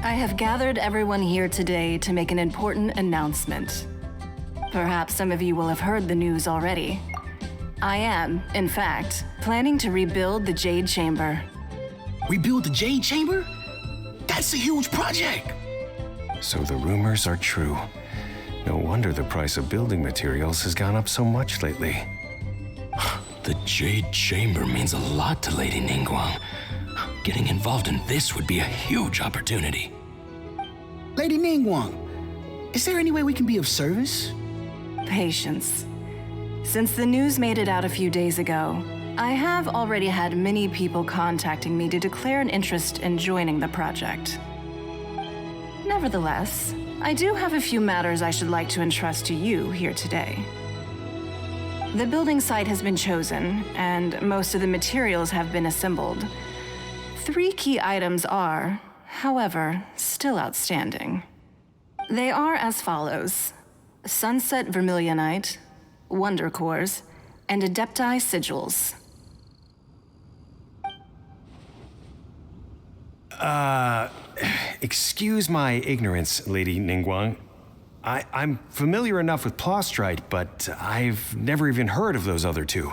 I have gathered everyone here today to make an important announcement. Perhaps some of you will have heard the news already. I am, in fact, planning to rebuild the Jade Chamber. Rebuild the Jade Chamber? That's a huge project! So the rumors are true. No wonder the price of building materials has gone up so much lately. The Jade Chamber means a lot to Lady Ningguang. Getting involved in this would be a huge opportunity. Lady Ningguang, is there any way we can be of service? Patience. Since the news made it out a few days ago, I have already had many people contacting me to declare an interest in joining the project. Nevertheless, I do have a few matters I should like to entrust to you here today. The building site has been chosen, and most of the materials have been assembled. 3 key items are, however, still outstanding. They are as follows: Sunset Vermilionite, Wonder Cores, and Adepti Sigils. Excuse my ignorance, Lady Ningguang. I'm familiar enough with Plostrite, but I've never even heard of those other 2.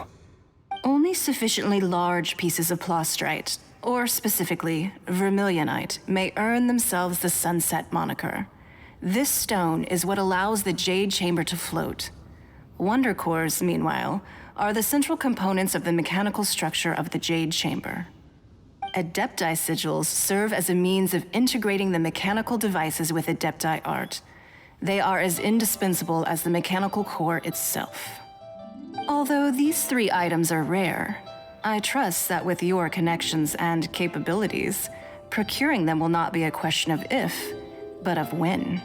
Only sufficiently large pieces of Plostrite, or specifically Vermilionite, may earn themselves the Sunset moniker. This stone is what allows the Jade Chamber to float. Wonder Cores, meanwhile, are the central components of the mechanical structure of the Jade Chamber. Adepti Sigils serve as a means of integrating the mechanical devices with Adepti art. They are as indispensable as the mechanical core itself. Although these 3 items are rare, I trust that with your connections and capabilities, procuring them will not be a question of if, but of when.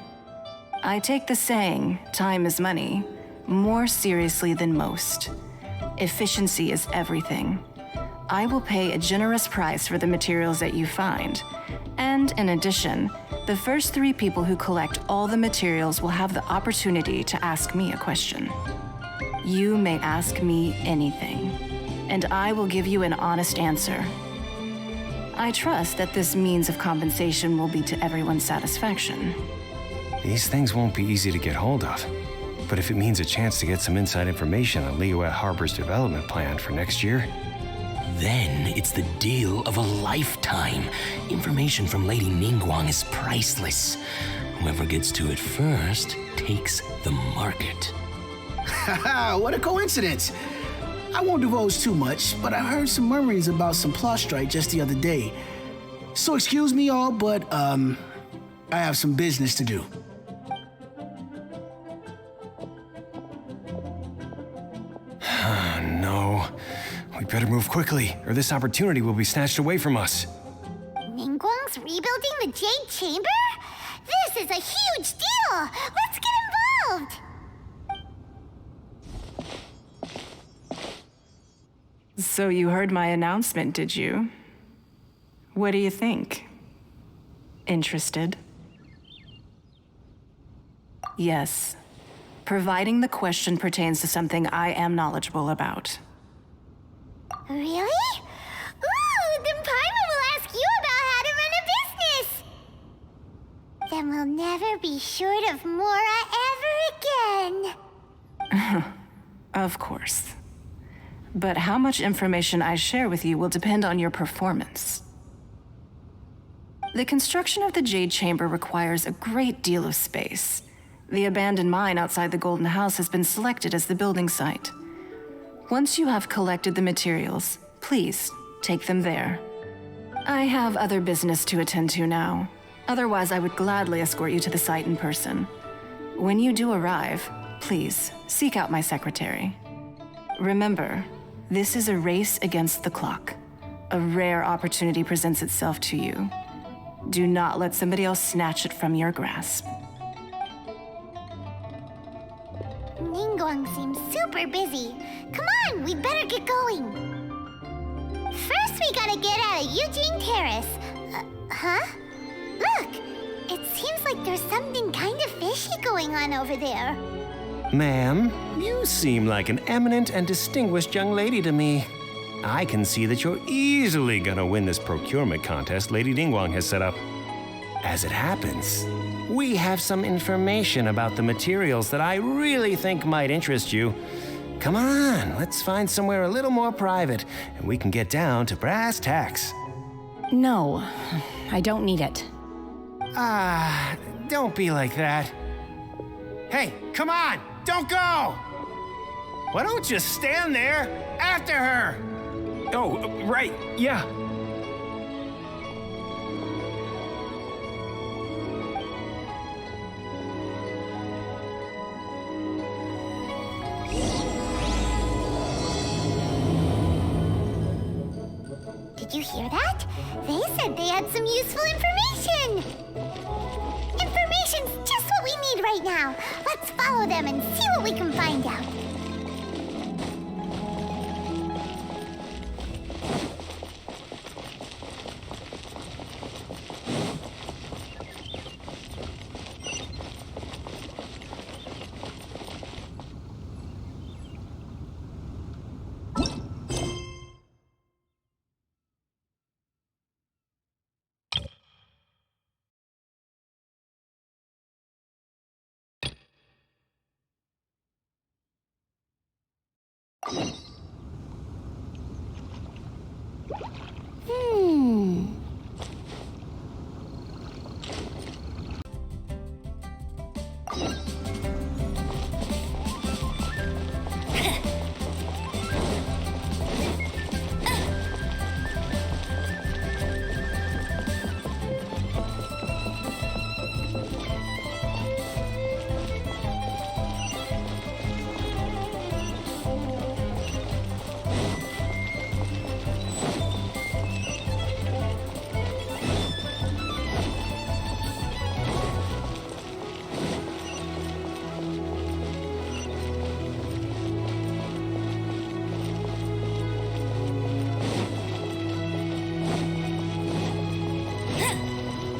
I take the saying, time is money, more seriously than most. Efficiency is everything. I will pay a generous price for the materials that you find, and in addition, the first 3 people who collect all the materials will have the opportunity to ask me a question. You may ask me anything, and I will give you an honest answer. I trust that this means of compensation will be to everyone's satisfaction. These things won't be easy to get hold of. But if it means a chance to get some inside information on Liyue Harbor's development plan for next year, Then it's the deal of a lifetime. Information from Lady Ningguang is priceless. Whoever gets to it first takes the market. Haha, what a coincidence! I won't divulge too much, but I heard some murmurings about some Plostrite just the other day. So excuse me all, but I have some business to do. no. We better move quickly, or this opportunity will be snatched away from us. Ningguang's rebuilding the Jade Chamber? This is a huge deal! Let's get involved! So you heard my announcement, did you? What do you think? Interested? Yes. Providing the question pertains to something I am knowledgeable about. Really? Ooh, then Paimon will ask you about how to run a business! Then we'll never be short of Mora ever again. Of course. But how much information I share with you will depend on your performance. The construction of the Jade Chamber requires a great deal of space. The abandoned mine outside the Golden House has been selected as the building site. Once you have collected the materials, please take them there. I have other business to attend to now. Otherwise, I would gladly escort you to the site in person. When you do arrive, please seek out my secretary. Remember, this is a race against the clock. A rare opportunity presents itself to you. Do not let somebody else snatch it from your grasp. Ningguang seems super busy. Come on, we'd better get going. First, we gotta get out of Eugene Terrace. Huh? Look! It seems like there's something kind of fishy going on over there. Ma'am, you seem like an eminent and distinguished young lady to me. I can see that you're easily gonna win this procurement contest Lady Ningguang has set up. As it happens, we have some information about the materials that I really think might interest you. Come on, let's find somewhere a little more private, and we can get down to brass tacks. No, I don't need it. Don't be like that. Hey, come on, don't go! Why don't you stand there after her? Oh, right, yeah. Did you hear that? They said they had some useful information! Information's just what we need right now. Let's follow them and see what we can find out.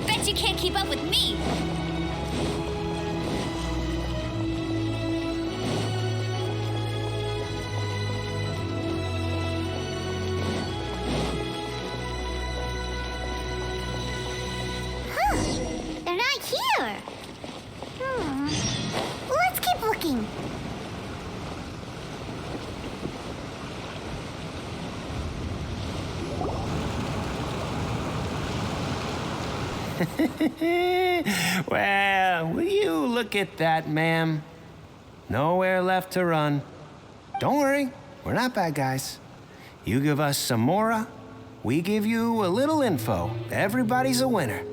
Bet you can't keep up with me! Huh, they're not here. Let's keep looking. Well, will you look at that, ma'am? Nowhere left to run. Don't worry, we're not bad guys. You give us some mora, we give you a little info. Everybody's a winner.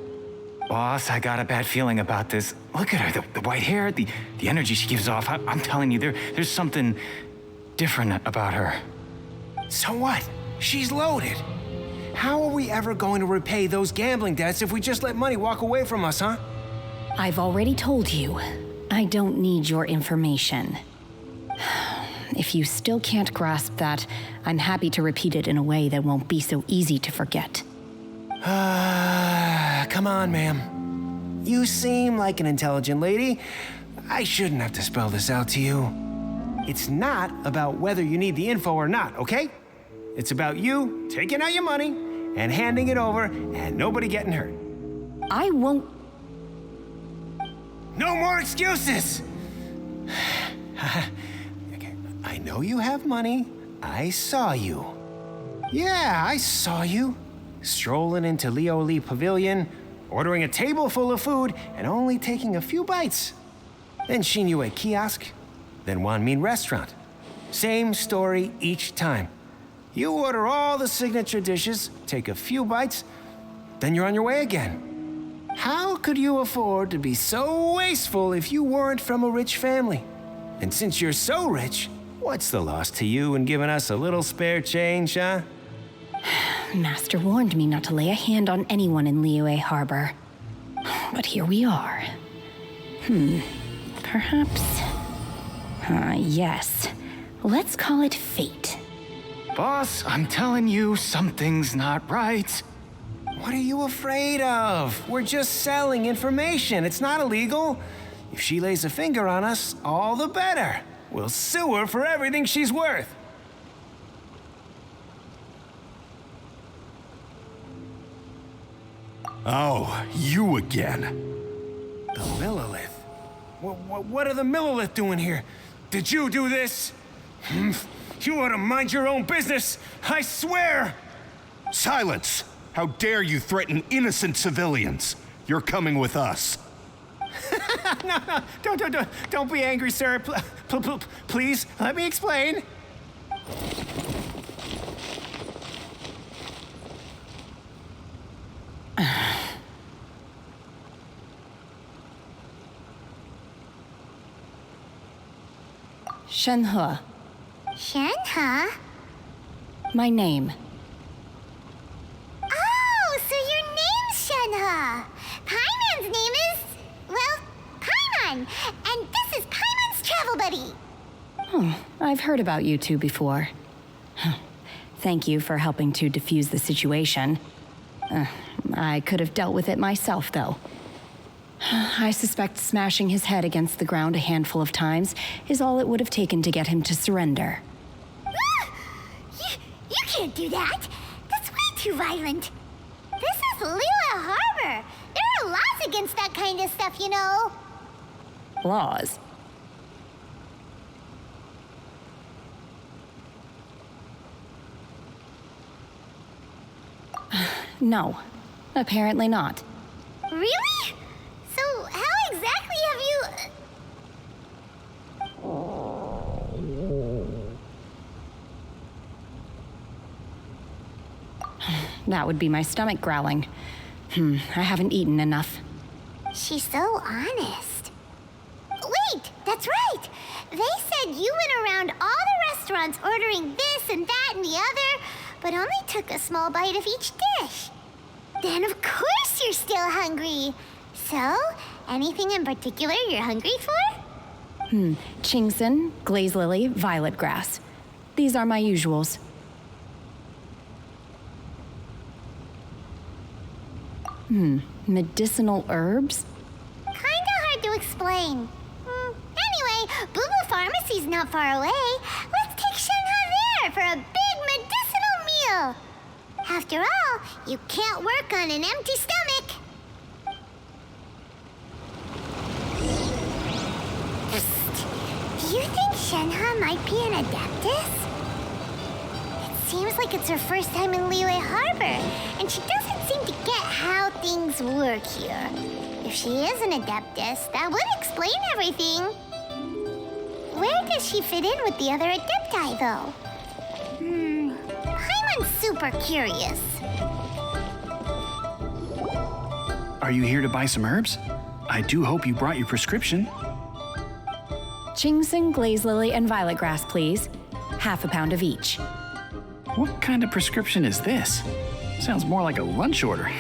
Boss, I got a bad feeling about this. Look at her, the white hair, the energy she gives off. I'm telling you, there's something different about her. So what? She's loaded. How are we ever going to repay those gambling debts if we just let money walk away from us, huh? I've already told you, I don't need your information. If you still can't grasp that, I'm happy to repeat it in a way that won't be so easy to forget. Come on, ma'am. You seem like an intelligent lady. I shouldn't have to spell this out to you. It's not about whether you need the info or not, okay? It's about you taking out your money and handing it over and nobody getting hurt. I won't. No more excuses! Okay, I know you have money. I saw you. Yeah, I saw you. Strolling into Leo Lee Pavilion, ordering a table full of food, and only taking a few bites. Then Shinue Kiosk, then Wanmin Restaurant. Same story each time. You order all the signature dishes, take a few bites, then you're on your way again. How could you afford to be so wasteful if you weren't from a rich family? And since you're so rich, what's the loss to you in giving us a little spare change, huh? Master warned me not to lay a hand on anyone in Liyue Harbor. But here we are. Perhaps... yes. Let's call it fate. Boss, I'm telling you, something's not right. What are you afraid of? We're just selling information. It's not illegal. If she lays a finger on us, all the better. We'll sue her for everything she's worth. Oh, you again. The Millilith? What are the Millilith doing here? Did you do this? You ought to mind your own business, I swear! Silence! How dare you threaten innocent civilians? You're coming with us. No, don't be angry, sir. Please, let me explain. Shenhe, Shenhe? my name. Oh, so your name's Shenhe. Paimon's name is, well, Paimon. And this is Paimon's travel buddy. I've heard about you two before. Thank you for helping to defuse the situation. I could have dealt with it myself, though. I suspect smashing his head against the ground a handful of times is all it would have taken to get him to surrender. You can't do that. That's way too violent. This is Liyue Harbor. There are laws against that kind of stuff, you know. Laws? No, apparently not. Really? So how exactly have you... That would be my stomach growling. I haven't eaten enough. She's so honest. Wait, that's right. They said you went around all the restaurants ordering this and that and the other, but only took a small bite of each dish. Then of course you're still hungry. So, anything in particular you're hungry for? Chingson, glaze lily, violet grass. These are my usuals. Medicinal herbs? Kinda hard to explain. Anyway, Boo Boo Pharmacy's not far away. Let's take Shenhe there for a big medicinal meal. After all, you can't work on an empty stomach. Psst. Do you think Shenhe might be an Adeptus? It seems like it's her first time in Liyue Harbor, and she doesn't seem to get how things work here. If she is an Adeptus, that would explain everything. Where does she fit in with the other Adepti, though? Paimon's super curious. Are you here to buy some herbs? I do hope you brought your prescription. Chingson, glaze lily, and violet grass, please. Half a pound of each. What kind of prescription is this? Sounds more like a lunch order.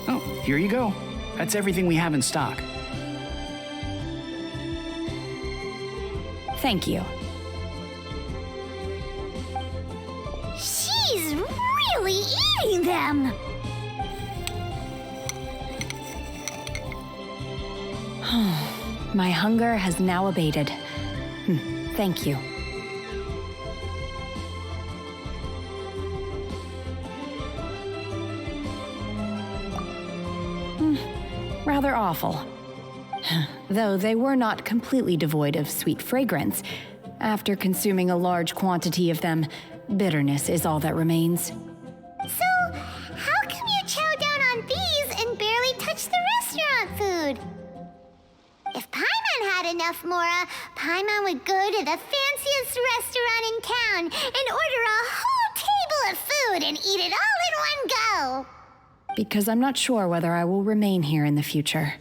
Oh, here you go. That's everything we have in stock. Thank you. She's really eating them. My hunger has now abated. Thank you. Rather awful. Though they were not completely devoid of sweet fragrance. After consuming a large quantity of them, bitterness is all that remains. So, how come you chow down on these and barely touch the restaurant food? If Paimon had enough Mora, Paimon would go to the fanciest restaurant in town and order a whole table of food and eat it all in one go. Because I'm not sure whether I will remain here in the future.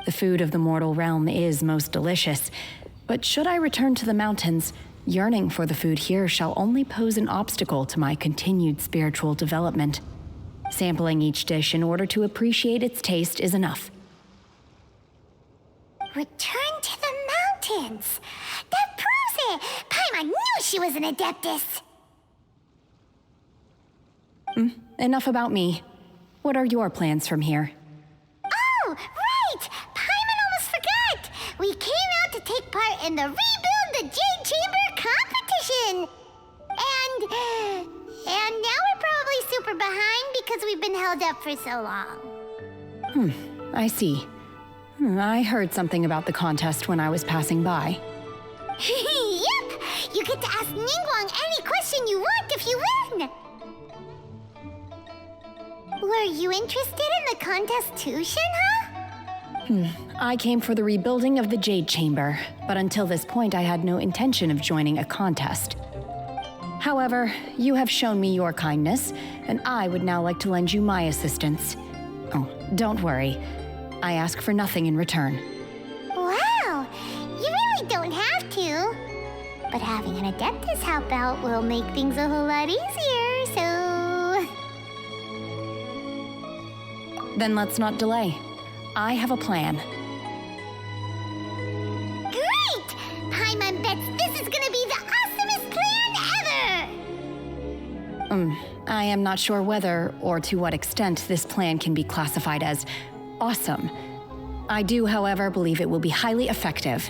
The food of the mortal realm is most delicious, but should I return to the mountains, yearning for the food here shall only pose an obstacle to my continued spiritual development. Sampling each dish in order to appreciate its taste is enough. Return to the mountains. That proves it. Paimon knew she was an Adeptus. Enough about me. What are your plans from here? Oh, right! Paimon almost forgot! We came out to take part in the Rebuild the Jade Chamber competition! And now we're probably super behind because we've been held up for so long. I see. I heard something about the contest when I was passing by. Yep! You get to ask Ningguang any question you want if you win! Were you interested in the contest too, Shenhe? I came for the rebuilding of the Jade Chamber, but until this point I had no intention of joining a contest. However, you have shown me your kindness, and I would now like to lend you my assistance. Oh, don't worry. I ask for nothing in return. Wow! You really don't have to. But having an Adeptus help out will make things a whole lot easier, so... Then let's not delay. I have a plan. Great! Paimon bets this is gonna be the awesomest plan ever! I am not sure whether or to what extent this plan can be classified as awesome. I do, however, believe it will be highly effective.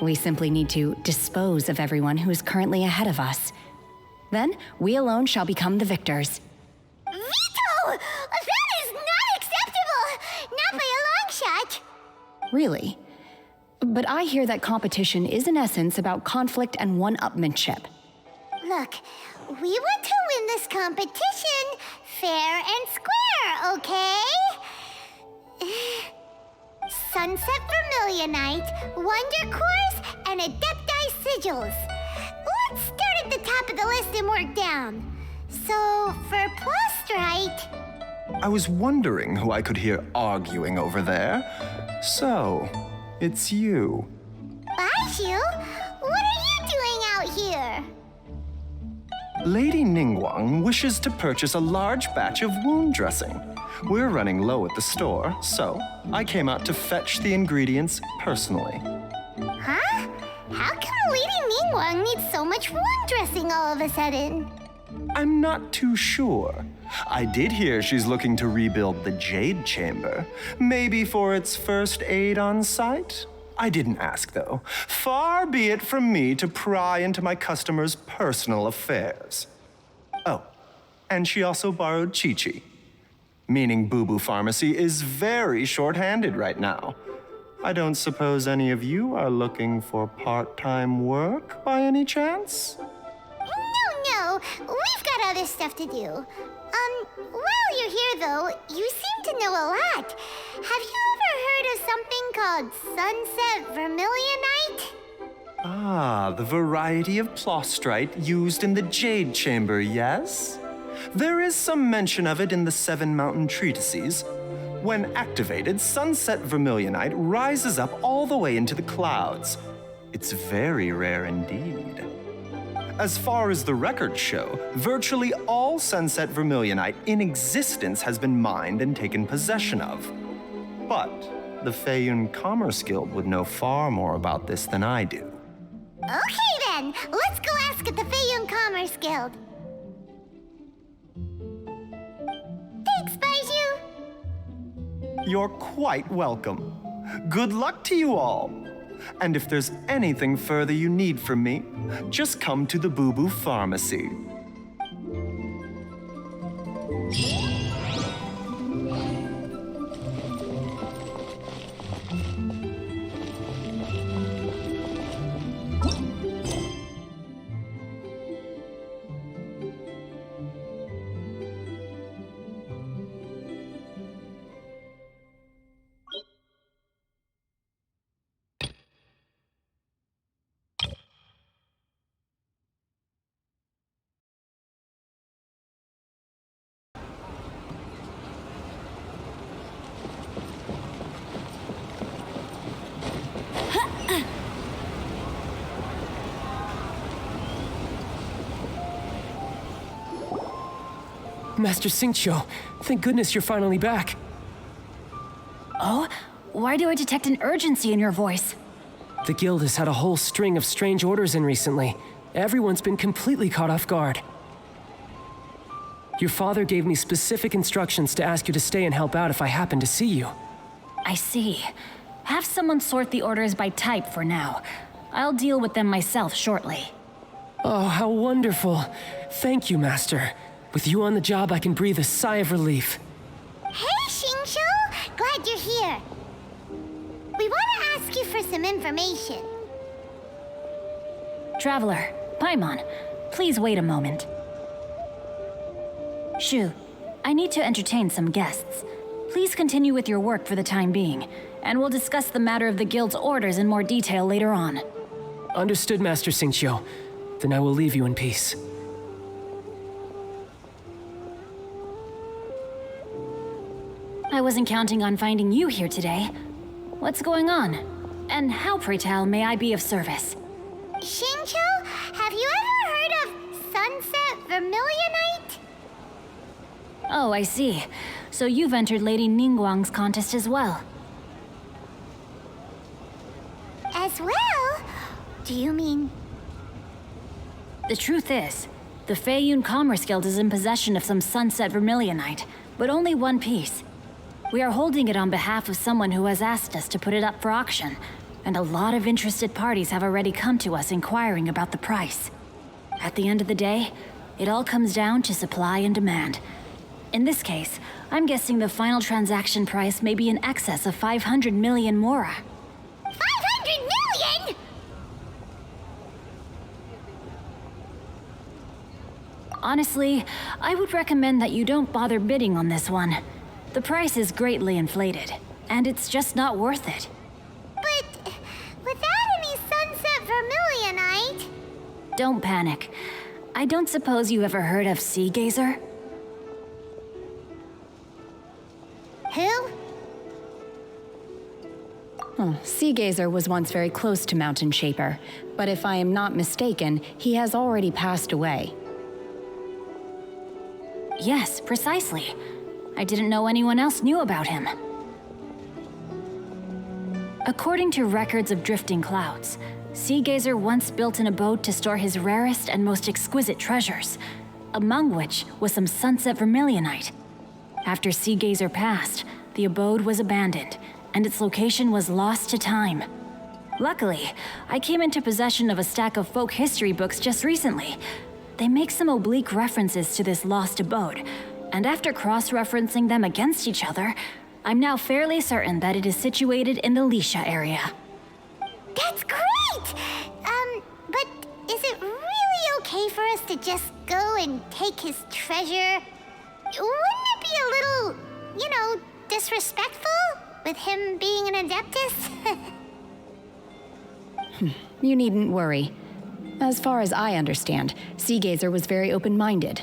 We simply need to dispose of everyone who is currently ahead of us. Then, we alone shall become the victors. Veto! That is not acceptable! Not by a long shot! Really? But I hear that competition is in essence about conflict and one-upmanship. Look, we want to win this competition fair and square, okay? Sunset Vermilionite, Wonder Cores, and Adepti Sigils. Let's start at the top of the list and work down. So, for Plustrite... I was wondering who I could hear arguing over there. So, it's you. Baishu, what are you doing out here? Lady Ningguang wishes to purchase a large batch of wound dressing. We're running low at the store, so I came out to fetch the ingredients personally. Huh? How come Lady Ningguang needs so much wound dressing all of a sudden? I'm not too sure. I did hear she's looking to rebuild the Jade Chamber, maybe for its first aid on site. I didn't ask, though. Far be it from me to pry into my customers' personal affairs. Oh, and she also borrowed Chi-Chi, meaning Boo Boo Pharmacy is very short-handed right now. I don't suppose any of you are looking for part-time work by any chance? No, we've got other stuff to do. While you're here, though, you seem to know a lot. Have you ever heard of something called Sunset Vermilionite? Ah, the variety of Plustrite used in the Jade Chamber, yes? There is some mention of it in the Seven Mountain Treatises. When activated, Sunset Vermilionite rises up all the way into the clouds. It's very rare indeed. As far as the records show, virtually all Sunset Vermilionite in existence has been mined and taken possession of. But the Feiyun Commerce Guild would know far more about this than I do. Okay then, let's go ask at the Feiyun Commerce Guild. Thanks, Baiju. You're quite welcome. Good luck to you all. And if there's anything further you need from me, just come to the Boo Boo Pharmacy. Master Xingqiu, thank goodness you're finally back. Oh? Why do I detect an urgency in your voice? The guild has had a whole string of strange orders in recently. Everyone's been completely caught off guard. Your father gave me specific instructions to ask you to stay and help out if I happen to see you. I see. Have someone sort the orders by type for now. I'll deal with them myself shortly. Oh, how wonderful. Thank you, Master. With you on the job, I can breathe a sigh of relief. Hey, Xingqiu! Glad you're here. We want to ask you for some information. Traveler, Paimon, please wait a moment. Shu, I need to entertain some guests. Please continue with your work for the time being, and we'll discuss the matter of the guild's orders in more detail later on. Understood, Master Xingqiu. Then I will leave you in peace. I wasn't counting on finding you here today. What's going on? And how, pray tell, may I be of service? Xingqiu, have you ever heard of Sunset Vermilionite? Oh, I see. So you've entered Lady Ningguang's contest as well. As well? Do you mean... The truth is, the Feiyun Commerce Guild is in possession of some Sunset Vermilionite, but only one piece. We are holding it on behalf of someone who has asked us to put it up for auction, and a lot of interested parties have already come to us inquiring about the price. At the end of the day, it all comes down to supply and demand. In this case, I'm guessing the final transaction price may be in excess of 500 million mora. 500 million?! Honestly, I would recommend that you don't bother bidding on this one. The price is greatly inflated, and it's just not worth it. But without any Sunset Vermilionite... Don't panic. I don't suppose you ever heard of Sea Gazer? Who? Sea Gazer was once very close to Mountain Shaper, but if I am not mistaken, he has already passed away. Yes, precisely. I didn't know anyone else knew about him. According to records of drifting clouds, Sea Gazer once built an abode to store his rarest and most exquisite treasures, among which was some Sunset Vermilionite. After Sea Gazer passed, the abode was abandoned, and its location was lost to time. Luckily, I came into possession of a stack of folk history books just recently. They make some oblique references to this lost abode, and after cross-referencing them against each other, I'm now fairly certain that it is situated in the Lisha area. That's great! But is it really okay for us to just go and take his treasure? Wouldn't it be a little, disrespectful with him being an Adeptus? You needn't worry. As far as I understand, Sea Gazer was very open-minded.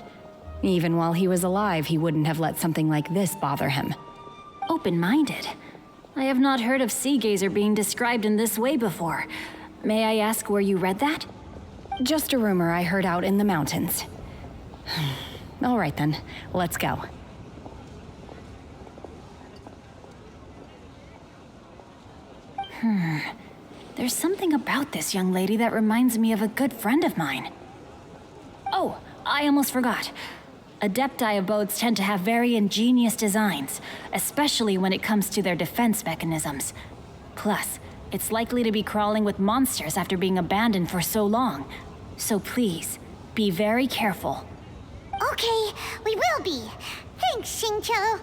Even while he was alive, he wouldn't have let something like this bother him. Open-minded? I have not heard of Sea Gazer being described in this way before. May I ask where you read that? Just a rumor I heard out in the mountains. All right then, let's go. There's something about this young lady that reminds me of a good friend of mine. Oh, I almost forgot. Adepti abodes tend to have very ingenious designs, especially when it comes to their defense mechanisms. Plus, it's likely to be crawling with monsters after being abandoned for so long. So please, be very careful. Okay, we will be. Thanks, Xingqiu.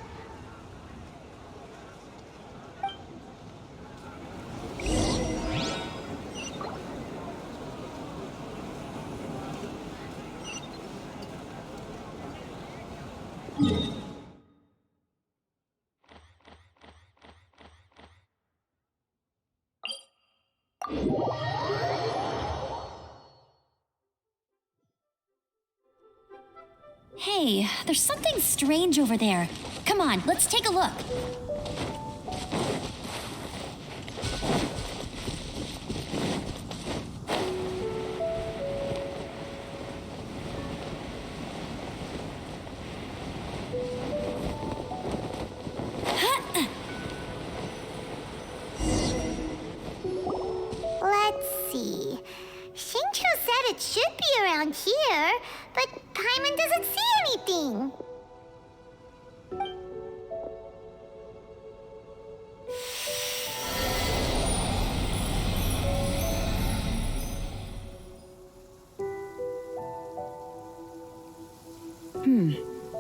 Hey, there's something strange over there. Come on, let's take a look. Let's see. Xingqiu said it should be around here, but Paimon doesn't see anything.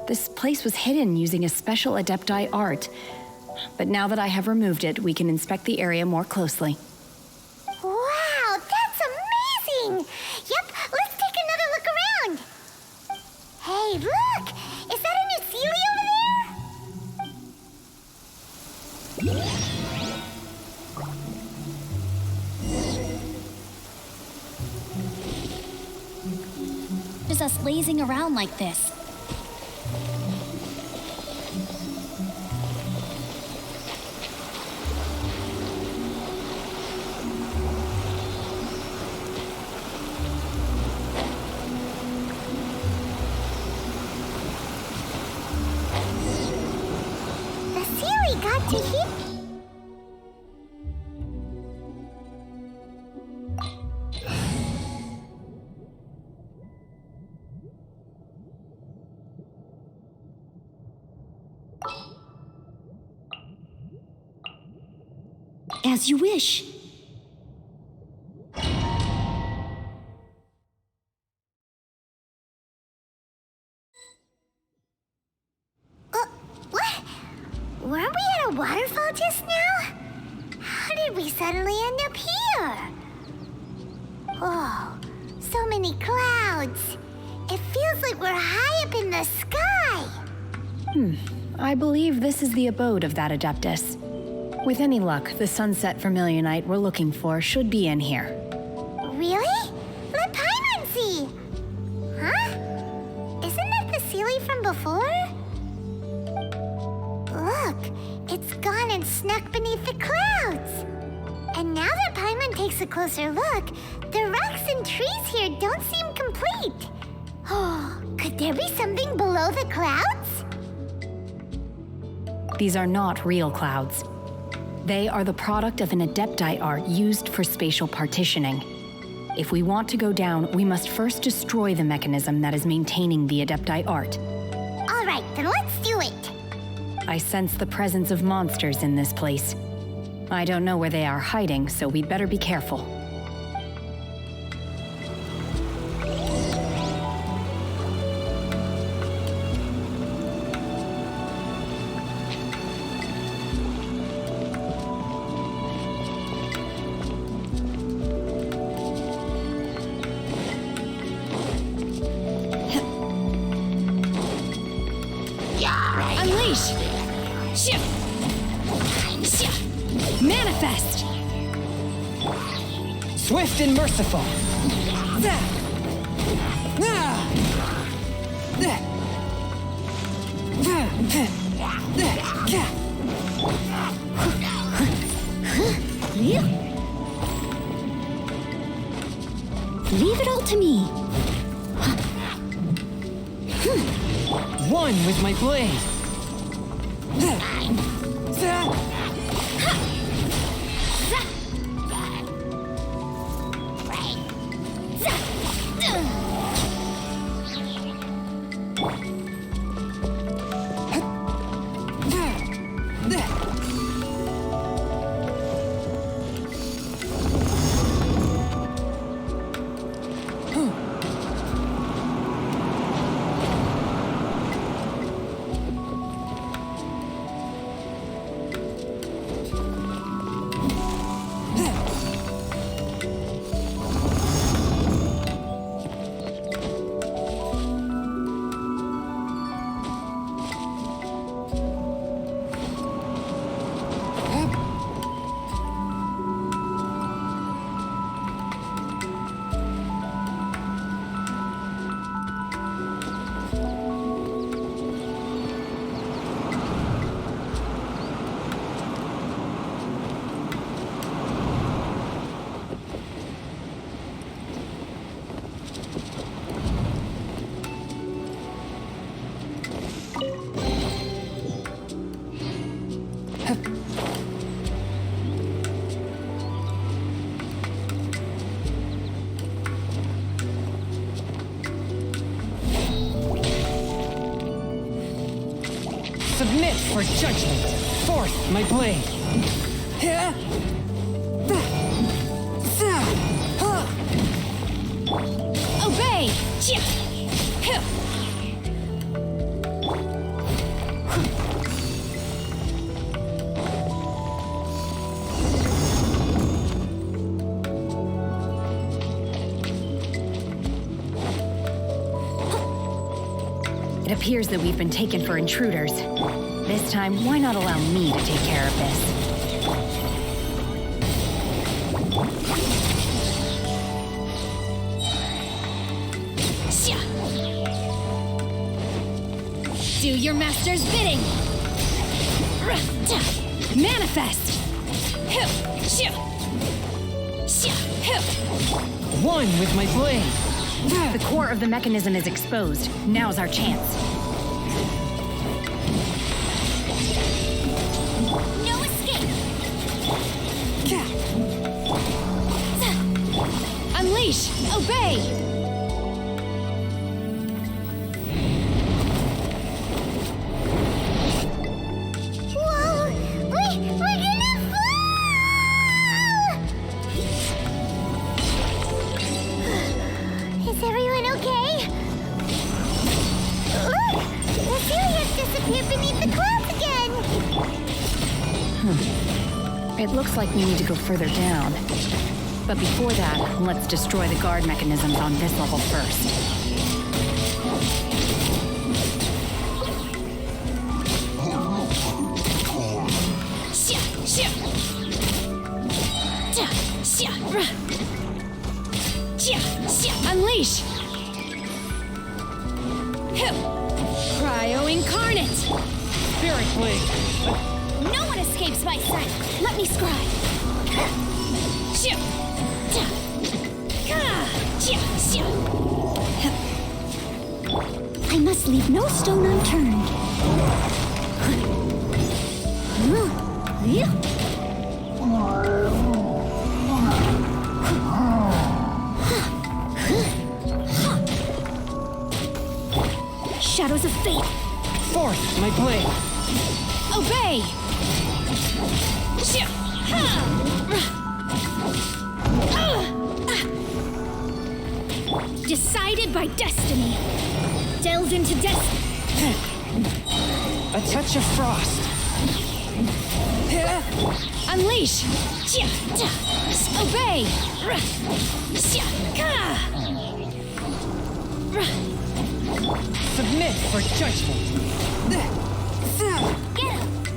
This place was hidden using a special Adepti art. But now that I have removed it, we can inspect the area more closely. Wow, that's amazing! Yep, let's take another look around. Hey, look! Is that a new Sealy over there? Just us lazing around like this. The Sealy got to hit. As you wish. What? Weren't we at a waterfall just now? How did we suddenly end up here? Oh, so many clouds. It feels like we're high up in the sky. I believe this is the abode of that Adeptus. With any luck, the sunset vermilionite we're looking for should be in here. Really? Let Paimon see. Huh? Isn't that the Sealy from before? Look, it's gone and snuck beneath the clouds. And now that Paimon takes a closer look, the rocks and trees here don't seem complete. Oh, could there be something below the clouds? These are not real clouds. They are the product of an Adepti art used for spatial partitioning. If we want to go down, we must first destroy the mechanism that is maintaining the Adepti art. All right, then let's do it. I sense the presence of monsters in this place. I don't know where they are hiding, so we'd better be careful. Unleash! Shift! Manifest! Swift and merciful. Leave it all to me. One with my blade. Submit for judgment. Forth my blade. Obey! appears that we've been taken for intruders. This time, why not allow me to take care of this? Do your master's bidding! Manifest! One with my blade. The core of the mechanism is exposed. Now's our chance. No escape! Unleash! Obey! It looks like we need to go further down. But before that, let's destroy the guard mechanisms on this level first. Unleash! Cryo Incarnate! Spirit blade. No one escapes my sight! Let me scribe! I must leave no stone unturned. Shadows of fate! Forth, my blade. Obey! Decided by destiny. Delved into destiny. A touch of frost. Unleash! Obey! Submit for judgment.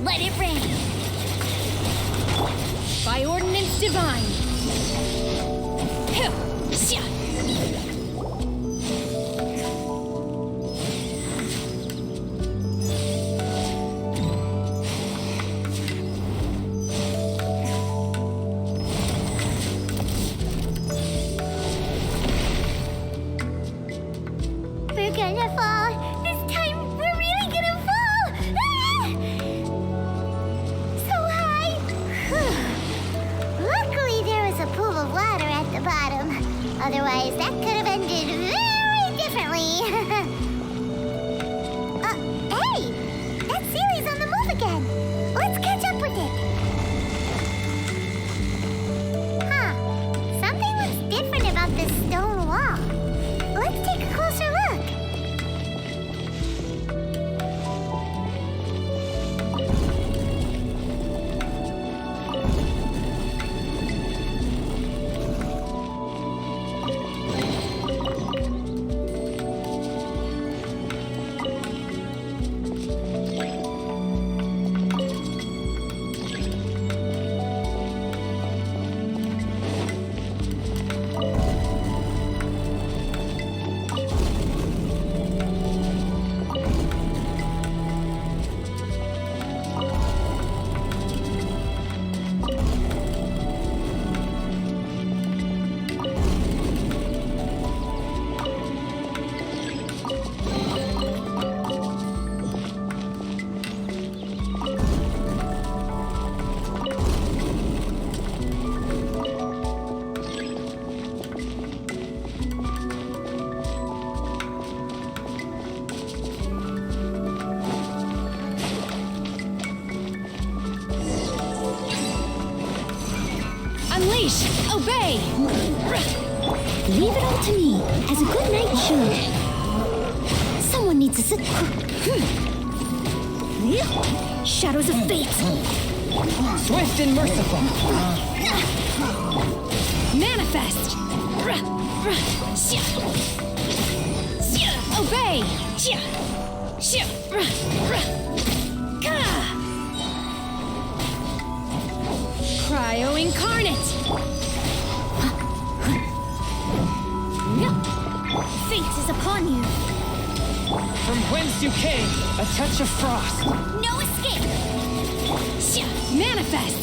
Let it rain! By ordinance divine! We're gonna fall. This time, we're really gonna fall. Ah! So high. Luckily, there was a pool of water at the bottom. Otherwise, that could have ended very differently. Hey! That Sealy's on the move again. Let's catch up with it. Huh. Something looks different about this stone wall. Let's take a closer look. Unleash! Obey! Leave it all to me, as a good knight should. Someone needs to sit. Shadows of fate! Swift and merciful. Manifest! Obey! Cryo incarnate! Fate is upon you. From whence you came, a touch of frost. No escape. Manifest!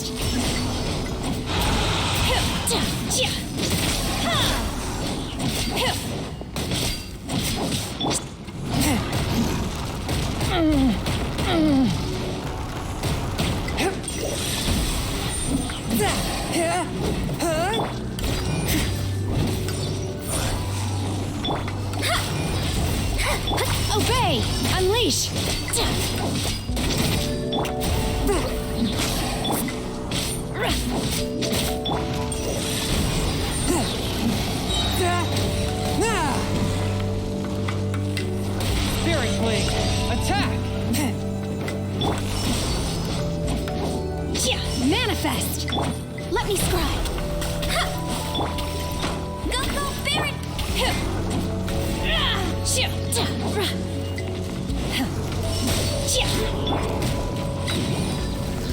Obey! Unleash! Spirit Blade, attack! Manifest! Let me scribe. Go, go, Baron!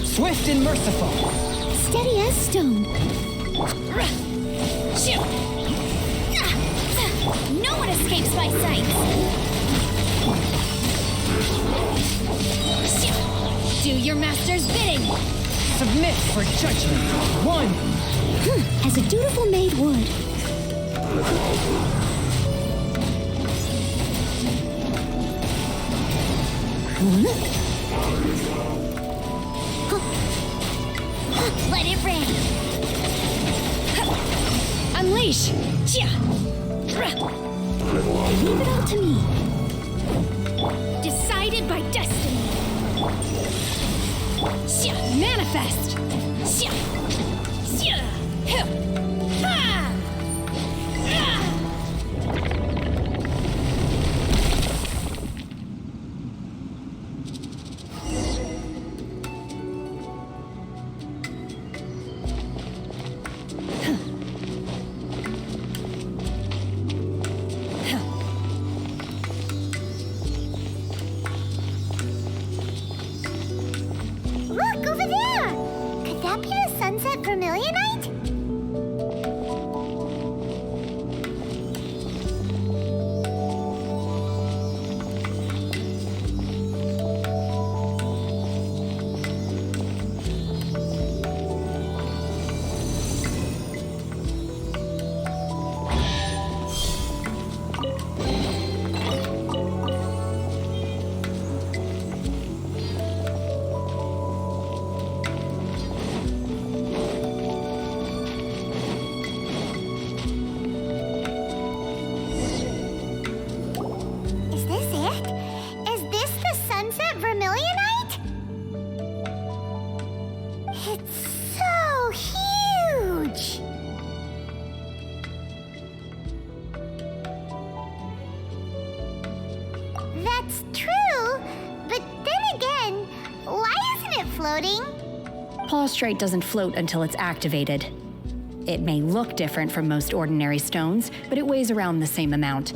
Swift and merciful. Steady as stone. No one escapes my sight. Do your master's bidding! Submit for judgment. One. As a dutiful maid would. Let it rain. Unleash! Leave it all to me. Decided by destiny! Manifest! Look, over there! Could that be the sunset vermilionite? Is this it? Is this the sunset vermilionite? It's so huge! That's true, but then again, why isn't it floating? Plaustrite doesn't float until it's activated. It may look different from most ordinary stones, but it weighs around the same amount.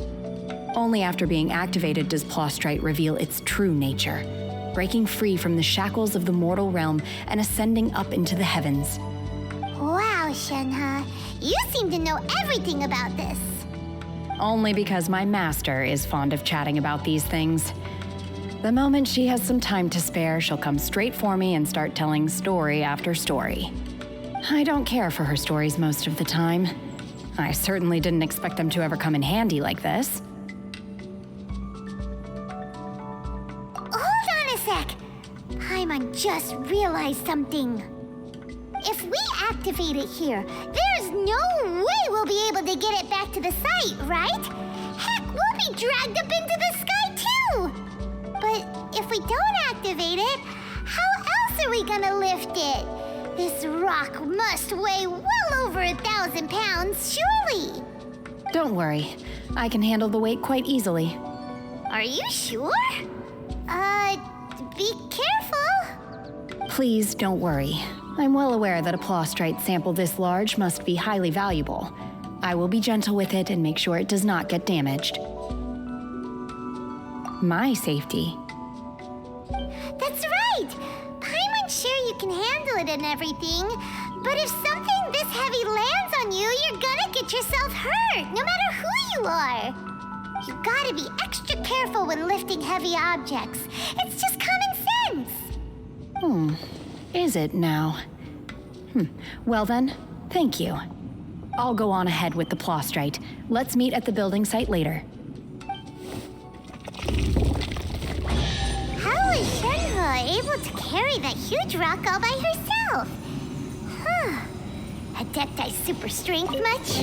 Only after being activated does Plaustrite reveal its true nature, breaking free from the shackles of the mortal realm and ascending up into the heavens. Wow, Shenhe, you seem to know everything about this. Only because my master is fond of chatting about these things. The moment she has some time to spare, she'll come straight for me and start telling story after story. I don't care for her stories most of the time. I certainly didn't expect them to ever come in handy like this. Hold on a sec. Paimon just realized something. If we activate it here, there's no way we'll be able to get it back to the site, right? Heck, we'll be dragged up into the sky too! But if we don't activate it, how else are we gonna lift it? This rock must weigh well over 1,000 pounds, surely! Don't worry, I can handle the weight quite easily. Are you sure? Be careful! Please don't worry. I'm well aware that a plaustrite sample this large must be highly valuable. I will be gentle with it and make sure it does not get damaged. My safety. That's right! Paimon's sure you can handle it and everything, but if something this heavy lands on you, you're gonna get yourself hurt, no matter who you are. You gotta be extra careful when lifting heavy objects. It's just common sense. Is it now? Well then, thank you. I'll go on ahead with the Plostrite. Let's meet at the building site later. How was Shenhe able to carry that huge rock all by herself? Adepti super strength much?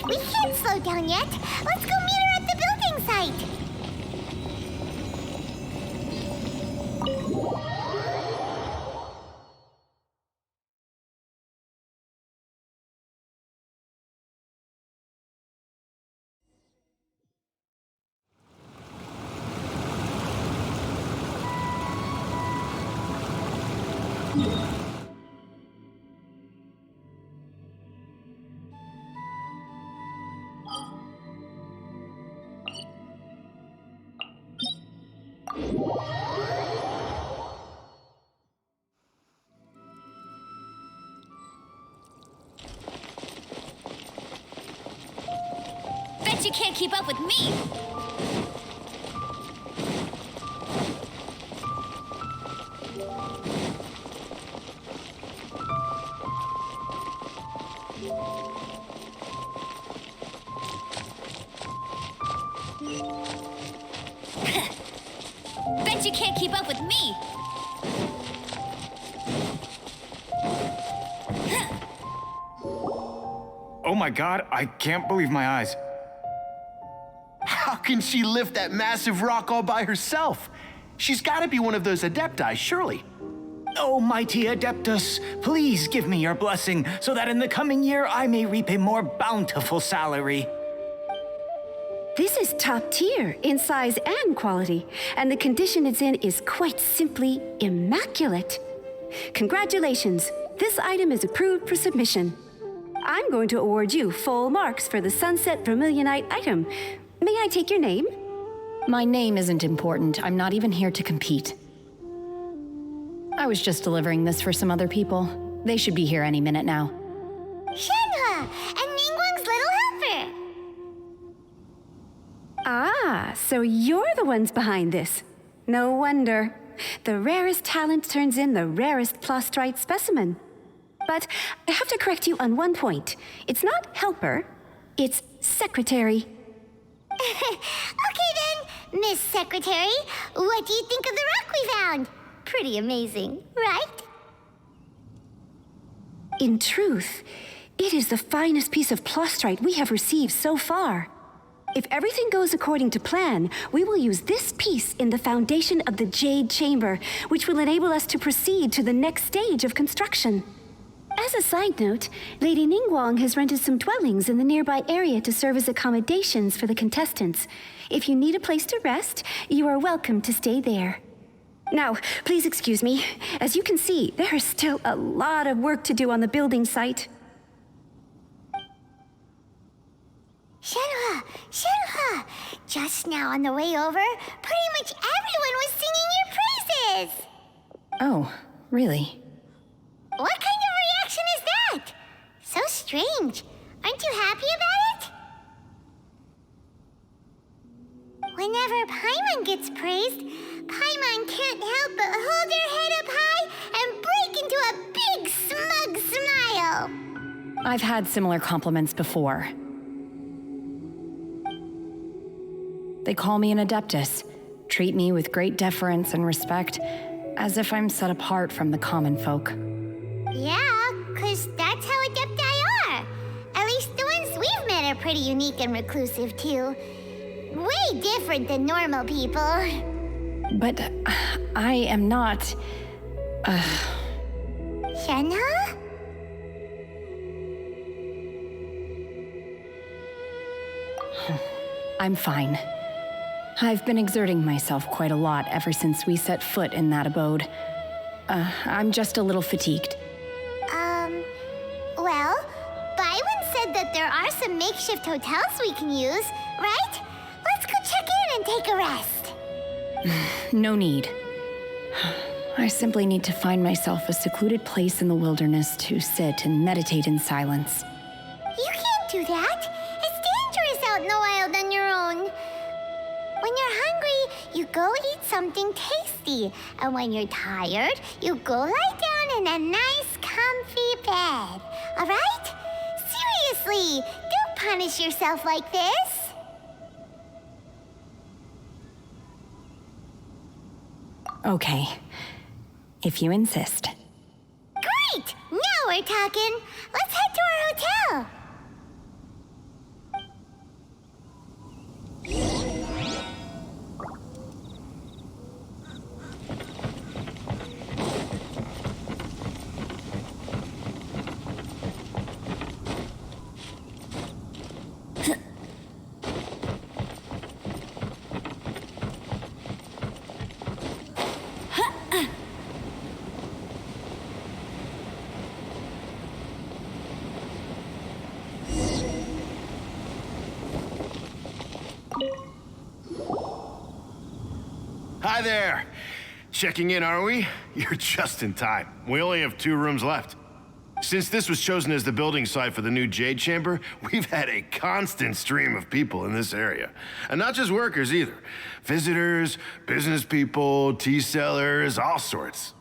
We can't slow down yet. Let's go meet her at the building site. Bet you can't keep up with me. Bet you can't keep up with me. Oh my god, I can't believe my eyes. How can she lift that massive rock all by herself? She's gotta be one of those Adepti, surely. Oh, mighty Adeptus, please give me your blessing so that in the coming year I may reap a more bountiful salary. This is top tier in size and quality, and the condition it's in is quite simply immaculate. Congratulations, this item is approved for submission. I'm going to award you full marks for the Sunset Vermilionite item. May I take your name? My name isn't important. I'm not even here to compete. I was just delivering this for some other people. They should be here any minute now. Shenhe and Ningguang's little helper. Ah, so you're the ones behind this. No wonder. The rarest talent turns in the rarest Plostrite specimen. But I have to correct you on one point. It's not helper, it's secretary. Okay then, Miss Secretary, what do you think of the rock we found? Pretty amazing, right? In truth, it is the finest piece of Plostrite we have received so far. If everything goes according to plan, we will use this piece in the foundation of the Jade Chamber, which will enable us to proceed to the next stage of construction. As a side note, Lady Ningguang has rented some dwellings in the nearby area to serve as accommodations for the contestants. If you need a place to rest, you are welcome to stay there. Now, please excuse me. As you can see, there is still a lot of work to do on the building site. Shenhe! Just now on the way over, pretty much everyone was singing your praises! Oh, really? What kind of reaction is that? So strange. Aren't you happy about it? Whenever Paimon gets praised, Paimon can't help but hold her head up high and break into a big smug smile. I've had similar compliments before. They call me an Adeptus, treat me with great deference and respect, as if I'm set apart from the common folk. Yeah, 'cause that's how Adepti are. At least the ones we've met are pretty unique and reclusive, too. Way different than normal people. But I am not... Shenhe? I'm fine. I've been exerting myself quite a lot ever since we set foot in that abode. I'm just a little fatigued. Well, Byron said that there are some makeshift hotels we can use, right? Let's go check in and take a rest. No need. I simply need to find myself a secluded place in the wilderness to sit and meditate in silence. You can't do that. It's dangerous out in the wild on your own. When you're hungry, you go eat something tasty. And when you're tired, you go lie down in a nice, comfy bed. All right? Seriously, don't punish yourself like this. Okay, if you insist. Great! Now we're talking. Let's head to our hotel. Hi there. Checking in, are we? You're just in time. We only have 2 rooms left. Since this was chosen as the building site for the new Jade Chamber, we've had a constant stream of people in this area. And not just workers either. Visitors, business people, tea sellers, all sorts.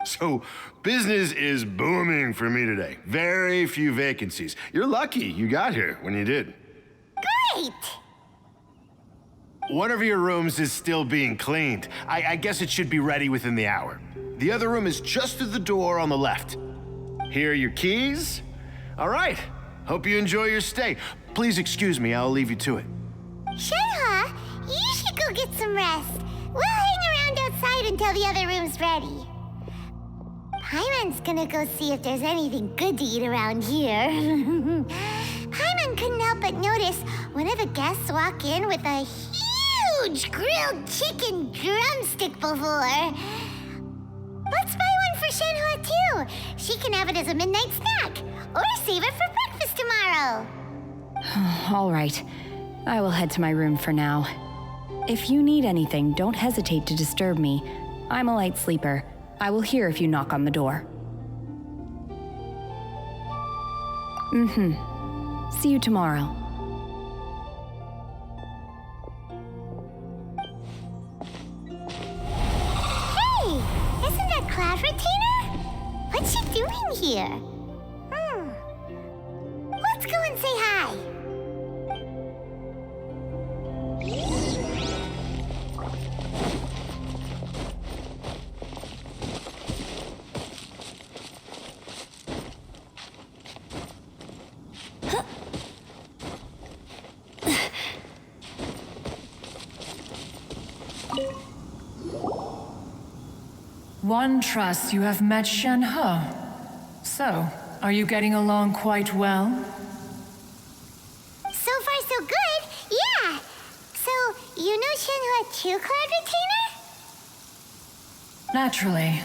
So business is booming for me today. Very few vacancies. You're lucky you got here when you did. Great! One of your rooms is still being cleaned. I guess it should be ready within the hour. The other room is just through the door on the left. Here are your keys. All right. Hope you enjoy your stay. Please excuse me, I'll leave you to it. Shenhe, you should go get some rest. We'll hang around outside until the other room's ready. Paimon's gonna go see if there's anything good to eat around here. Paimon couldn't help but notice one of the guests walk in with a huge grilled chicken drumstick before. Let's buy one for Shenhe too. She can have it as a midnight snack, or save it for breakfast tomorrow. All right, I will head to my room for now. If you need anything, don't hesitate to disturb me. I'm a light sleeper. I will hear if you knock on the door. See you tomorrow. Hey, isn't that Cloud Retainer? What's she doing here? Let's go and say hi. One trusts you have met Shenhe. So, are you getting along quite well? So far, so good. Yeah. So, you know Shenhe too, Cloud Retainer? Naturally.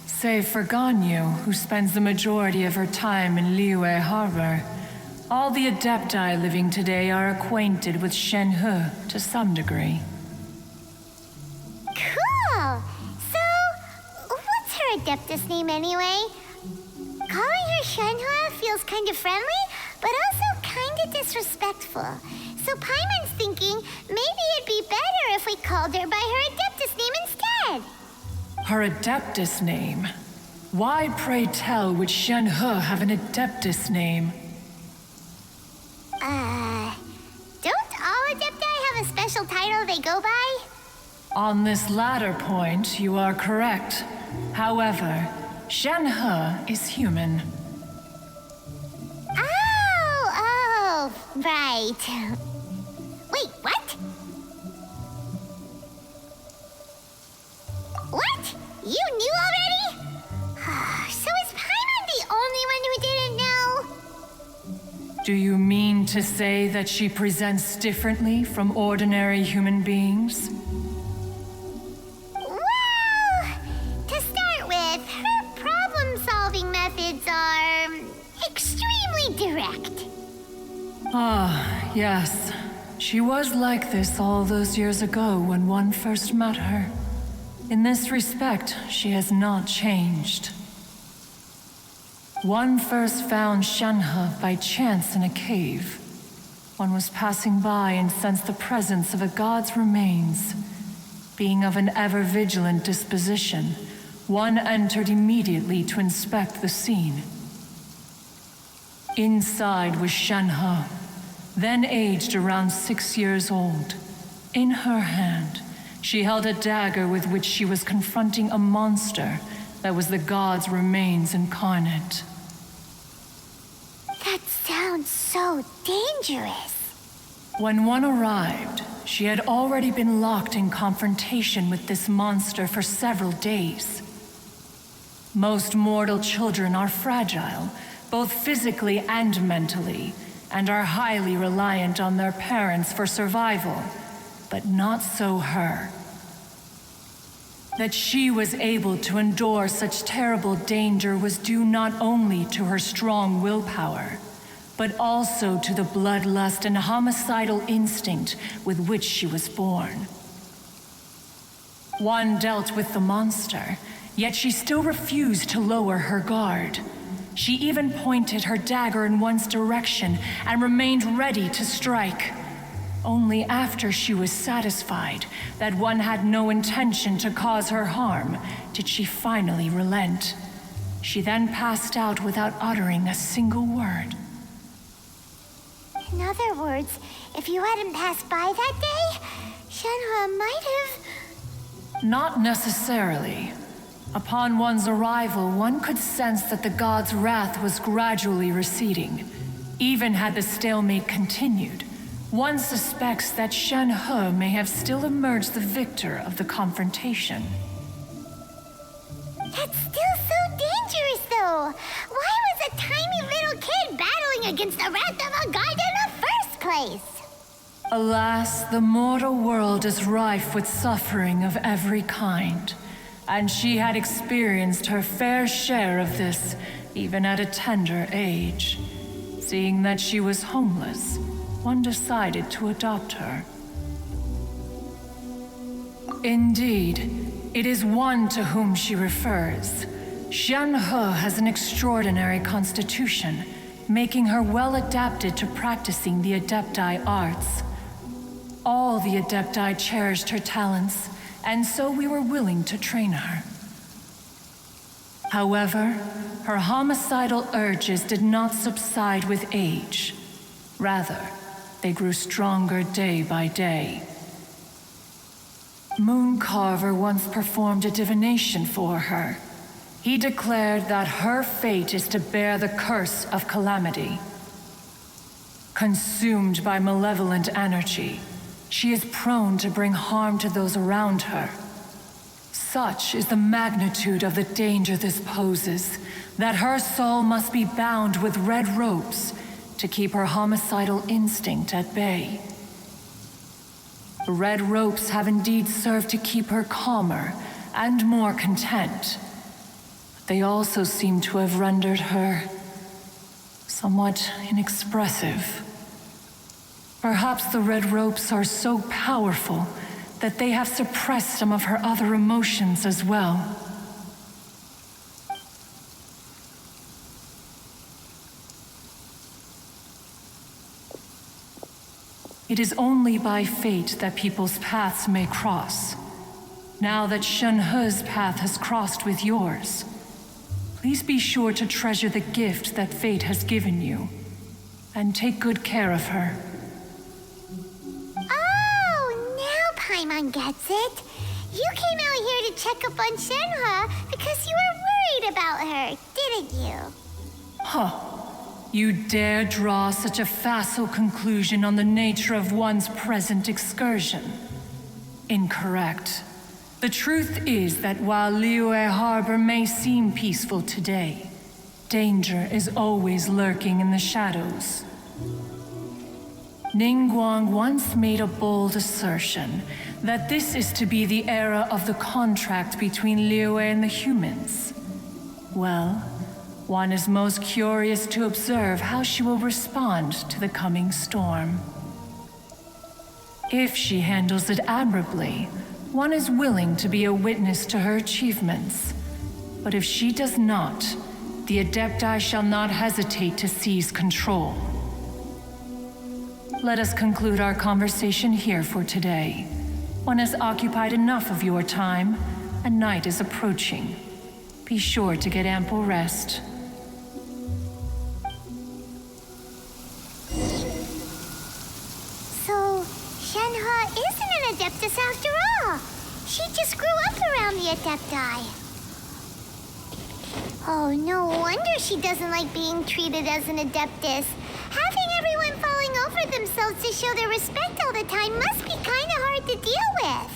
Save for Ganyu, who spends the majority of her time in Liyue Harbor. All the Adepti living today are acquainted with Shenhe to some degree. Cool. So, what's her Adeptus name anyway? Calling her Shenhe feels kind of friendly, but also kind of disrespectful. So Paimon's thinking maybe it'd be better if we called her by her Adeptus name instead. Her Adeptus name? Why, pray tell, would Shenhe have an Adeptus name? Don't all Adepti have a special title they go by? On this latter point, you are correct. However, Shenhe is human. Oh, right. Wait, what? What? You knew already? So is Paimon the only one who didn't know? Do you mean to say that she presents differently from ordinary human beings? Well, to start with, her problem-solving methods are extremely direct. Ah, yes. She was like this all those years ago when one first met her. In this respect, she has not changed. One first found Shenhe by chance in a cave. One was passing by and sensed the presence of a god's remains. Being of an ever-vigilant disposition, one entered immediately to inspect the scene. Inside was Shenhe, then aged around 6 years old. In her hand, she held a dagger with which she was confronting a monster that was the god's remains incarnate. That sounds so dangerous. When one arrived, she had already been locked in confrontation with this monster for several days. Most mortal children are fragile, both physically and mentally, and are highly reliant on their parents for survival, but not so her. That she was able to endure such terrible danger was due not only to her strong willpower, but also to the bloodlust and homicidal instinct with which she was born. One dealt with the monster, yet she still refused to lower her guard. She even pointed her dagger in one's direction and remained ready to strike. Only after she was satisfied that one had no intention to cause her harm did she finally relent. She then passed out without uttering a single word. In other words, if you hadn't passed by that day, Shenhe might have... Not necessarily. Upon one's arrival, one could sense that the god's wrath was gradually receding. Even had the stalemate continued, one suspects that Shenhe may have still emerged the victor of the confrontation. That's still so dangerous, though. Why was a tiny little kid battling against the wrath of a god in the first place? Alas, the mortal world is rife with suffering of every kind. And she had experienced her fair share of this, even at a tender age. Seeing that she was homeless, one decided to adopt her. Indeed, it is one to whom she refers. Shenhe has an extraordinary constitution, making her well adapted to practicing the Adepti arts. All the Adepti cherished her talents, and so we were willing to train her. However, her homicidal urges did not subside with age. Rather, they grew stronger day by day. Mooncarver once performed a divination for her. He declared that her fate is to bear the curse of calamity. Consumed by malevolent energy, she is prone to bring harm to those around her. Such is the magnitude of the danger this poses, that her soul must be bound with red ropes to keep her homicidal instinct at bay. The red ropes have indeed served to keep her calmer and more content. But they also seem to have rendered her somewhat inexpressive. Perhaps the red ropes are so powerful that they have suppressed some of her other emotions as well. It is only by fate that people's paths may cross. Now that Shenhe's path has crossed with yours, please be sure to treasure the gift that fate has given you, and take good care of her. Oh, now Paimon gets it. You came out here to check up on Shenhe because you were worried about her, didn't you? Huh. You dare draw such a facile conclusion on the nature of one's present excursion? Incorrect. The truth is that while Liyue Harbor may seem peaceful today, danger is always lurking in the shadows. Ningguang once made a bold assertion that this is to be the era of the contract between Liyue and the humans. Well, one is most curious to observe how she will respond to the coming storm. If she handles it admirably, one is willing to be a witness to her achievements. But if she does not, the Adepti shall not hesitate to seize control. Let us conclude our conversation here for today. One has occupied enough of your time, and night is approaching. Be sure to get ample rest. So, Shenhua isn't an Adeptus after all. She just grew up around the Adepti. Oh, no wonder she doesn't like being treated as an Adeptus. Having everyone falling over themselves to show their respect all the time must be kind of hard to deal with.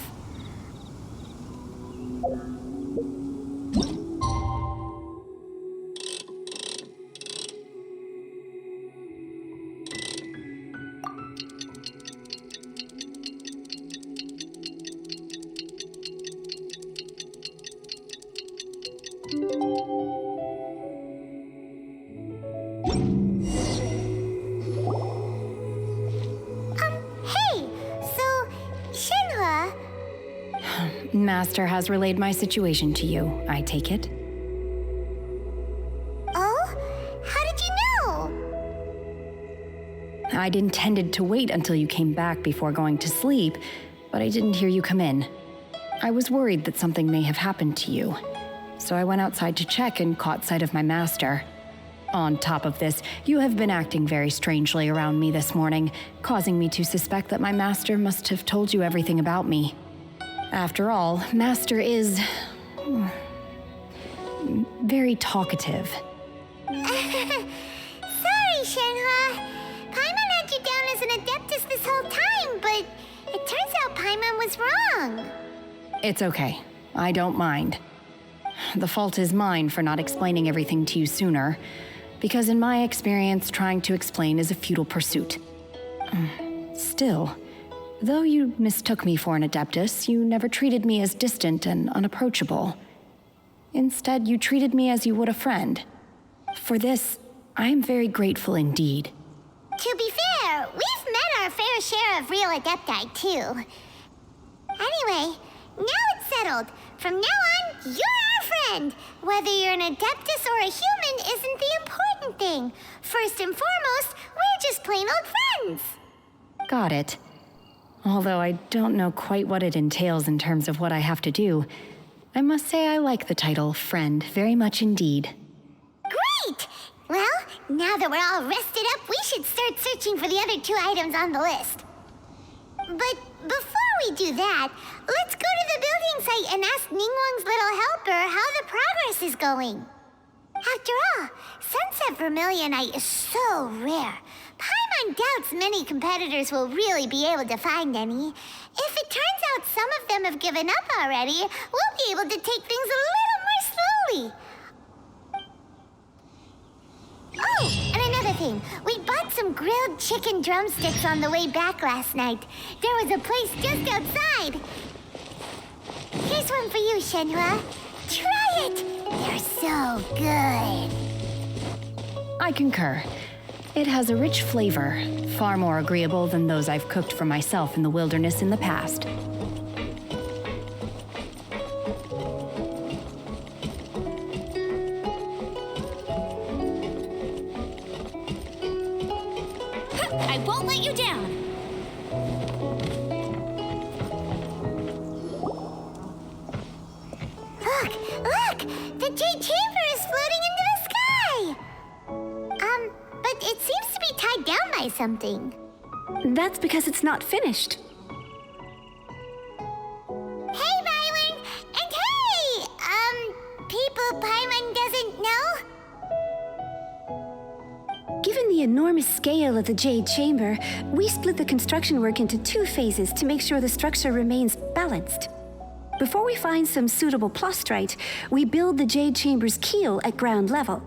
Hey, so, Shenhua, Master has relayed my situation to you, I take it. oh? How did you know? I'd intended to wait until you came back before going to sleep, but I didn't hear you come in. I was worried that something may have happened to you, so I went outside to check and caught sight of my master. On top of this, you have been acting very strangely around me this morning, causing me to suspect that my master must have told you everything about me. After all, Master is very talkative. Sorry, Shenhua. Paimon had you down as an Adeptus this whole time, but it turns out Paimon was wrong. It's okay. I don't mind. The fault is mine for not explaining everything to you sooner, because in my experience, trying to explain is a futile pursuit. Still, though you mistook me for an Adeptus, you never treated me as distant and unapproachable. Instead, you treated me as you would a friend. For this, I am very grateful indeed. To be fair, we've met our fair share of real Adepti, too. Anyway, now it's settled. From now on, you're our friend. Whether you're an Adeptus or a human isn't the important thing. First and foremost, we're just plain old friends. Got it. Although I don't know quite what it entails in terms of what I have to do, I must say I like the title friend very much indeed. Great! Well, now that we're all rested up, we should start searching for the other 2 items on the list. But before we do that, let's go to the building site and ask Ningguang's little helper how the progress is going. After all, Sunset Vermilionite is so rare. Paimon doubts many competitors will really be able to find any. If it turns out some of them have given up already, we'll be able to take things a little more slowly. Oh, and another thing. We bought some grilled chicken drumsticks on the way back last night. There was a place just outside. Here's one for you, Shenhua. Try it! They're so good. I concur. It has a rich flavor, far more agreeable than those I've cooked for myself in the wilderness in the past. I won't let you down. Look! The Jade Chamber is floating into the sky! But it seems to be tied down by something. That's because it's not finished. Hey, Byron! And hey! People Paimon doesn't know? Given the enormous scale of the Jade Chamber, we split the construction work into 2 phases to make sure the structure remains balanced. Before we find some suitable plastrite, we build the Jade Chamber's keel at ground level.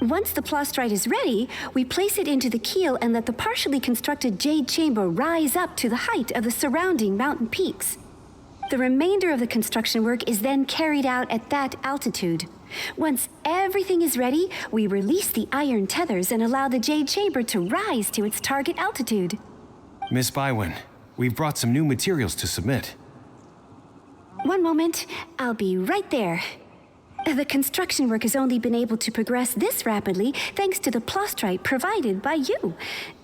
Once the plastrite is ready, we place it into the keel and let the partially constructed Jade Chamber rise up to the height of the surrounding mountain peaks. The remainder of the construction work is then carried out at that altitude. Once everything is ready, we release the iron tethers and allow the Jade Chamber to rise to its target altitude. Miss Bywin, We've brought some new materials to submit. One moment, I'll be right there. The construction work has only been able to progress this rapidly thanks to the plostrite provided by you.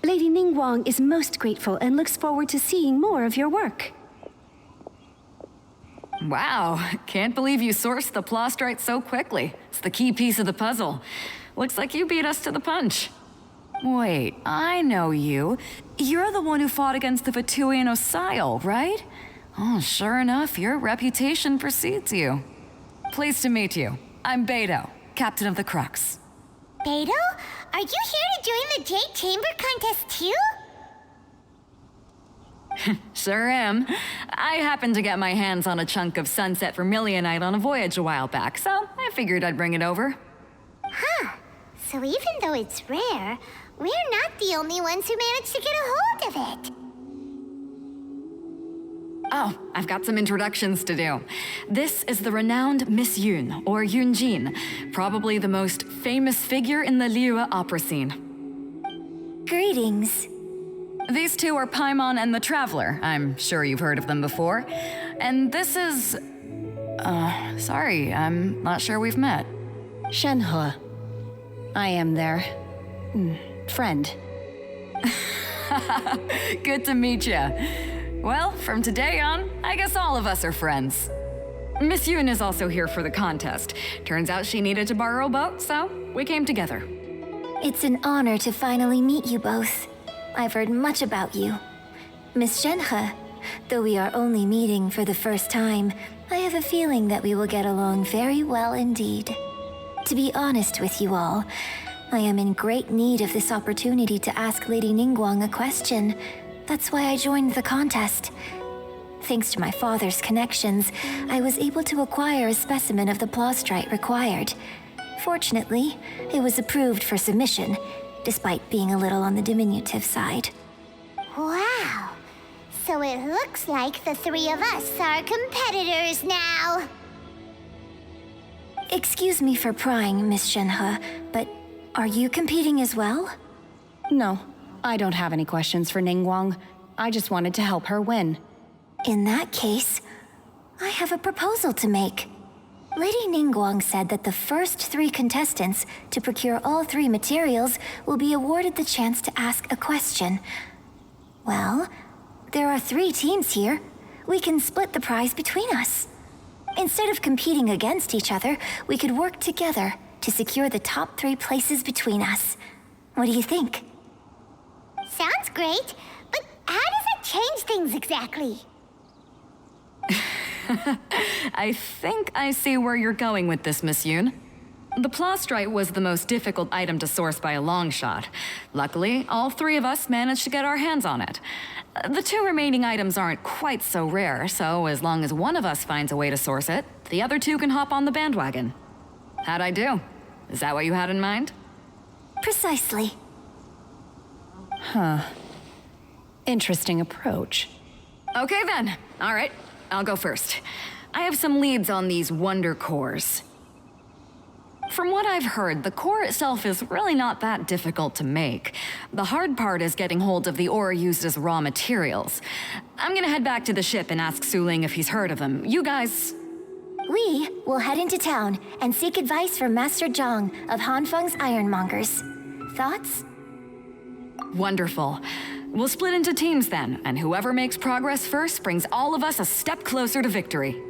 Lady Ningguang is most grateful and looks forward to seeing more of your work. Wow, can't believe you sourced the plostrite so quickly. It's the key piece of the puzzle. Looks like you beat us to the punch. Wait, I know you. You're the one who fought against the Vatuian Osile, right? Oh, sure enough, your reputation precedes you. Pleased to meet you. I'm Beto, captain of the Crux. Beto? Are you here to join the Jade Chamber contest too? Sure am. I happened to get my hands on a chunk of sunset vermilionite on a voyage a while back, so I figured I'd bring it over. Huh. So even though it's rare, we're not the only ones who managed to get a hold of it. Oh, I've got some introductions to do. This is the renowned Miss Yun, or Yunjin, probably the most famous figure in the Liyue opera scene. Greetings. These two are Paimon and the Traveler. I'm sure you've heard of them before. And this is... sorry, I'm not sure we've met. Shenhe. I am their... friend. Good to meet ya. Well, from today on, I guess all of us are friends. Miss Yun is also here for the contest. Turns out she needed to borrow a boat, so we came together. It's an honor to finally meet you both. I've heard much about you. Miss Shenhe, though we are only meeting for the first time, I have a feeling that we will get along very well indeed. To be honest with you all, I am in great need of this opportunity to ask Lady Ningguang a question. That's why I joined the contest. Thanks to my father's connections, I was able to acquire a specimen of the plostrite required. Fortunately, it was approved for submission, despite being a little on the diminutive side. Wow! So it looks like the three of us are competitors now. Excuse me for prying, Miss Shenhe, but are you competing as well? No, I don't have any questions for Ningguang. I just wanted to help her win. In that case, I have a proposal to make. Lady Ningguang said that the first 3 contestants to procure all 3 materials will be awarded the chance to ask a question. Well, there are 3 teams here. We can split the prize between us. Instead of competing against each other, we could work together to secure the top 3 places between us. What do you think? Sounds great, but how does it change things exactly? I think I see where you're going with this, Miss Yun. The plostrite was the most difficult item to source by a long shot. Luckily, all 3 of us managed to get our hands on it. The 2 remaining items aren't quite so rare, so as long as one of us finds a way to source it, the other 2 can hop on the bandwagon. How'd I do? Is that what you had in mind? Precisely. Huh. Interesting approach. Okay then. All right, I'll go first. I have some leads on these wonder cores. From what I've heard, the core itself is really not that difficult to make. The hard part is getting hold of the ore used as raw materials. I'm gonna head back to the ship and ask Suling if he's heard of them. You guys... We will head into town and seek advice from Master Zhang of Hanfeng's Ironmongers. Thoughts? Wonderful. We'll split into teams then, and whoever makes progress first brings all of us a step closer to victory.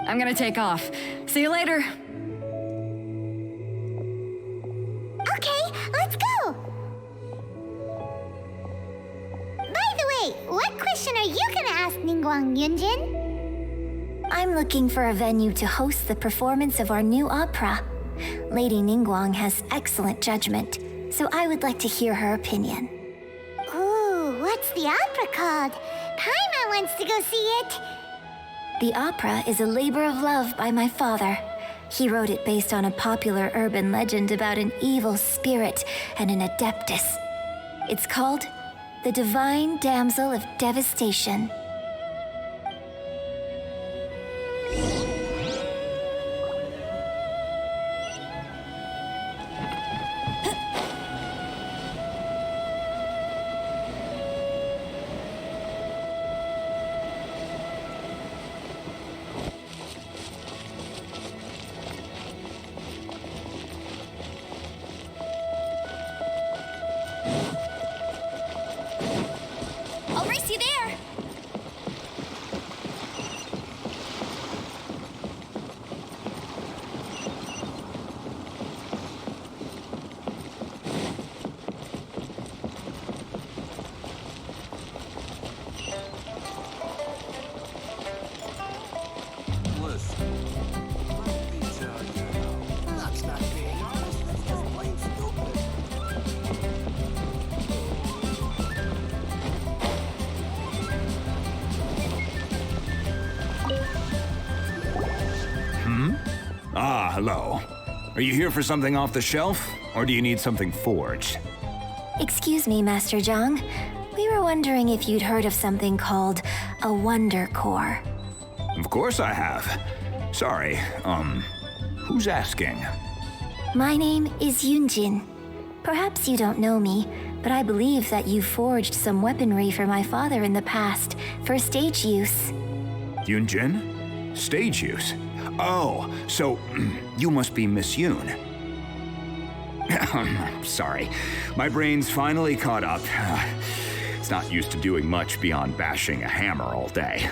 I'm gonna take off. See you later. Okay, let's go! By the way, what question are you gonna ask Ningguang, Yunjin? I'm looking for a venue to host the performance of our new opera. Lady Ningguang has excellent judgment, so I would like to hear her opinion. Ooh, what's the opera called? Paimon wants to go see it. The opera is a labor of love by my father. He wrote it based on a popular urban legend about an evil spirit and an adeptus. It's called The Divine Damsel of Devastation. Brace you there! That's not being honest, that's just plain stupid. Ah, hello. Are you here for something off the shelf, or do you need something forged? Excuse me, Master Zhang. We were wondering if you'd heard of something called a Wonder Core. Of course I have. Sorry, who's asking? My name is Yunjin. Perhaps you don't know me, but I believe that you forged some weaponry for my father in the past for stage use. Yunjin? Stage use? Oh, so you must be Miss Yoon. Sorry, my brain's finally caught up. It's not used to doing much beyond bashing a hammer all day.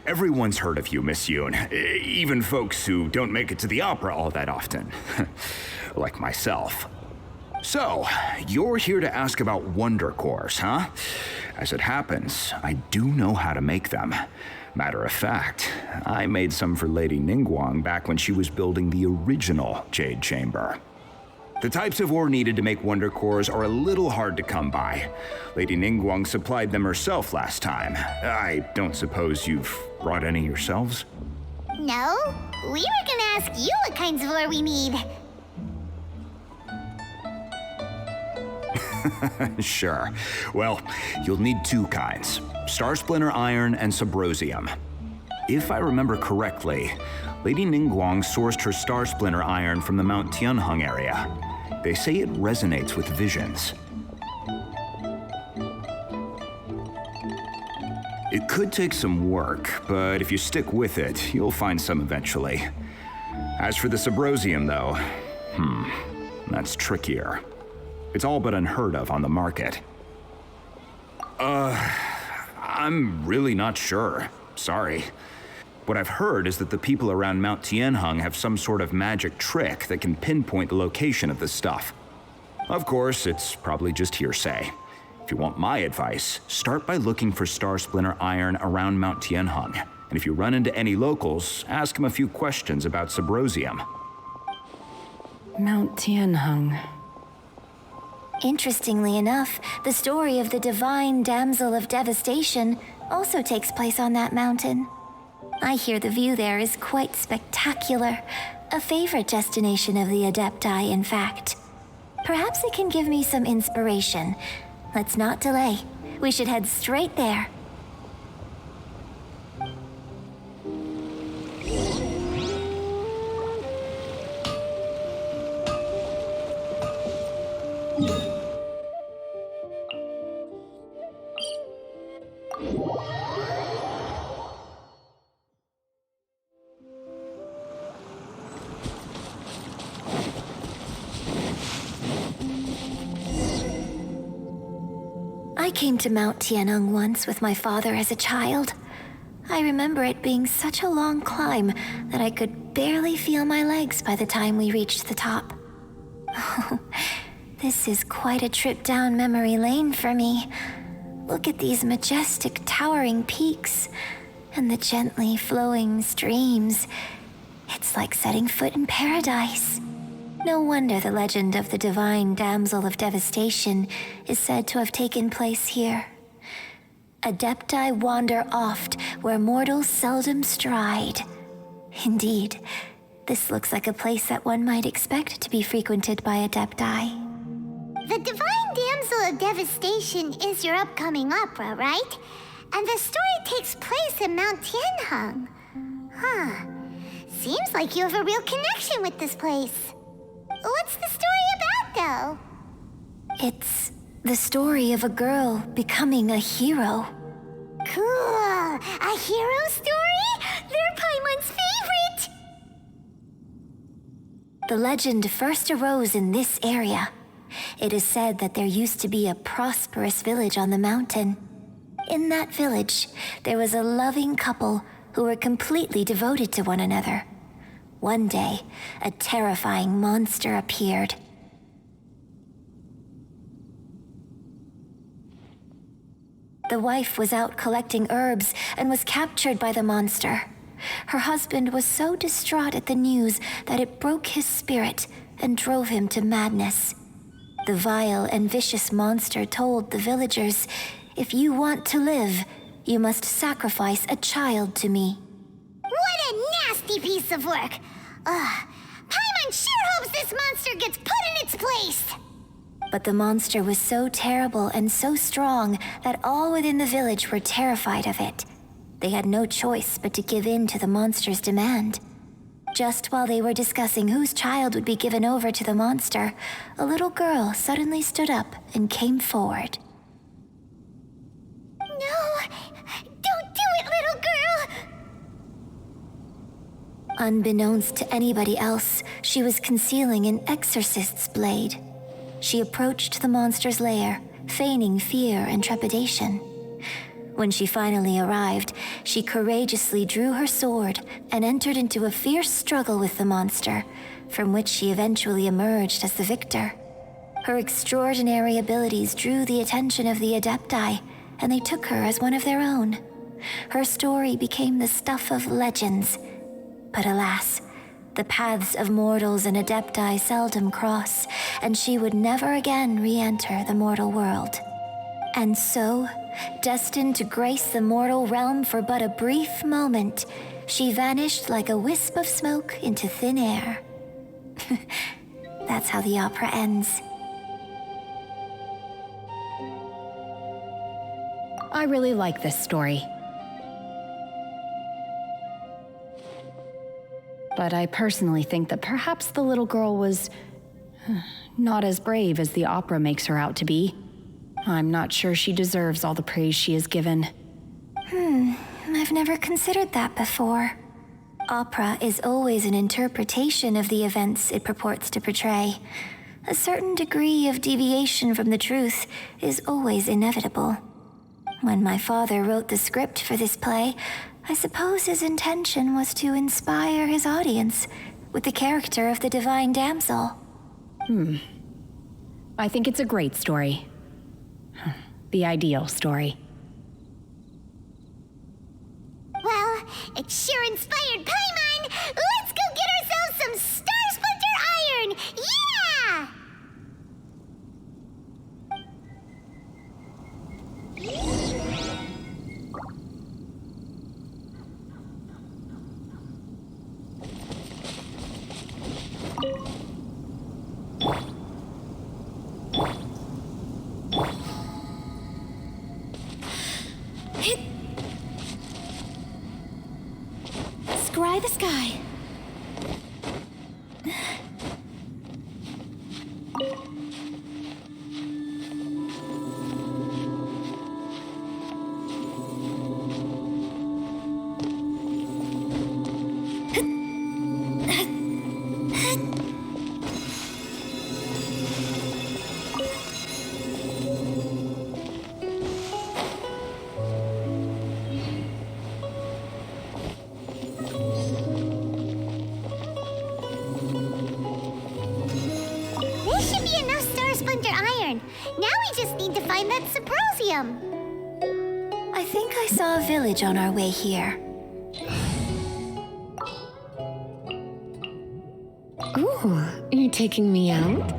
Everyone's heard of you, Miss Yoon, even folks who don't make it to the opera all that often. Like myself. So, you're here to ask about Wonder Cores, huh? As it happens, I do know how to make them. Matter of fact, I made some for Lady Ningguang back when she was building the original Jade Chamber. The types of ore needed to make Wonder Cores are a little hard to come by. Lady Ningguang supplied them herself last time. I don't suppose you've brought any yourselves? No, we were gonna ask you what kinds of ore we need. Sure. Well, you'll need two kinds. Star Splinter Iron and Subrosium. If I remember correctly, Lady Ningguang sourced her Star Splinter Iron from the Mount Tianheng area. They say it resonates with visions. It could take some work, but if you stick with it, you'll find some eventually. As for the Subrosium, though, that's trickier. It's all but unheard of on the market. I'm really not sure. Sorry. What I've heard is that the people around Mount Tianheng have some sort of magic trick that can pinpoint the location of the stuff. Of course, it's probably just hearsay. If you want my advice, start by looking for Star Splinter Iron around Mount Tianheng. And if you run into any locals, ask them a few questions about Subrosium. Mount Tianheng. Interestingly enough, the story of the divine damsel of devastation also takes place on that mountain. I hear the view there is quite spectacular, a favorite destination of the Adepti, in fact. Perhaps it can give me some inspiration. Let's not delay. We should head straight there. I came to Mount Tianheng once with my father as a child. I remember it being such a long climb that I could barely feel my legs by the time we reached the top. Oh, this is quite a trip down memory lane for me. Look at these majestic towering peaks and the gently flowing streams. It's like setting foot in paradise. No wonder the legend of the divine damsel of devastation is said to have taken place here. Adepti wander oft where mortals seldom stride. Indeed, this looks like a place that one might expect to be frequented by Adepti. The Divine Damsel of Devastation is your upcoming opera, right? And the story takes place in Mount Tianheng. Huh. Seems like you have a real connection with this place. What's the story about, though? It's the story of a girl becoming a hero. Cool. A hero story? They're Paimon's favorite! The legend first arose in this area. It is said that there used to be a prosperous village on the mountain. In that village, there was a loving couple who were completely devoted to one another. One day, a terrifying monster appeared. The wife was out collecting herbs and was captured by the monster. Her husband was so distraught at the news that it broke his spirit and drove him to madness. The vile and vicious monster told the villagers, "If you want to live, you must sacrifice a child to me." What a nasty piece of work! Paimon sure hopes this monster gets put in its place! But the monster was so terrible and so strong that all within the village were terrified of it. They had no choice but to give in to the monster's demand. Just while they were discussing whose child would be given over to the monster, a little girl suddenly stood up and came forward. No! Don't do it, little girl! Unbeknownst to anybody else, she was concealing an exorcist's blade. She approached the monster's lair, feigning fear and trepidation. When she finally arrived, she courageously drew her sword and entered into a fierce struggle with the monster, from which she eventually emerged as the victor. Her extraordinary abilities drew the attention of the Adepti, and they took her as one of their own. Her story became the stuff of legends. But alas, the paths of mortals and Adepti seldom cross, and she would never again re-enter the mortal world. And so, destined to grace the mortal realm for but a brief moment, she vanished like a wisp of smoke into thin air. That's how the opera ends. I really like this story. But I personally think that perhaps the little girl was not as brave as the opera makes her out to be. I'm not sure she deserves all the praise she is given. I've never considered that before. Opera is always an interpretation of the events it purports to portray. A certain degree of deviation from the truth is always inevitable. When my father wrote the script for this play, I suppose his intention was to inspire his audience with the character of the divine damsel. I think it's a great story. The ideal story. Well, it sure inspired Paimon! Let's go get ourselves some Star Splinter Iron! Yeah! Scry the sky. This should be enough Star Splinter Iron. Now we just need to find that Subrosium. I think I saw a village on our way here. Ooh, you taking me out?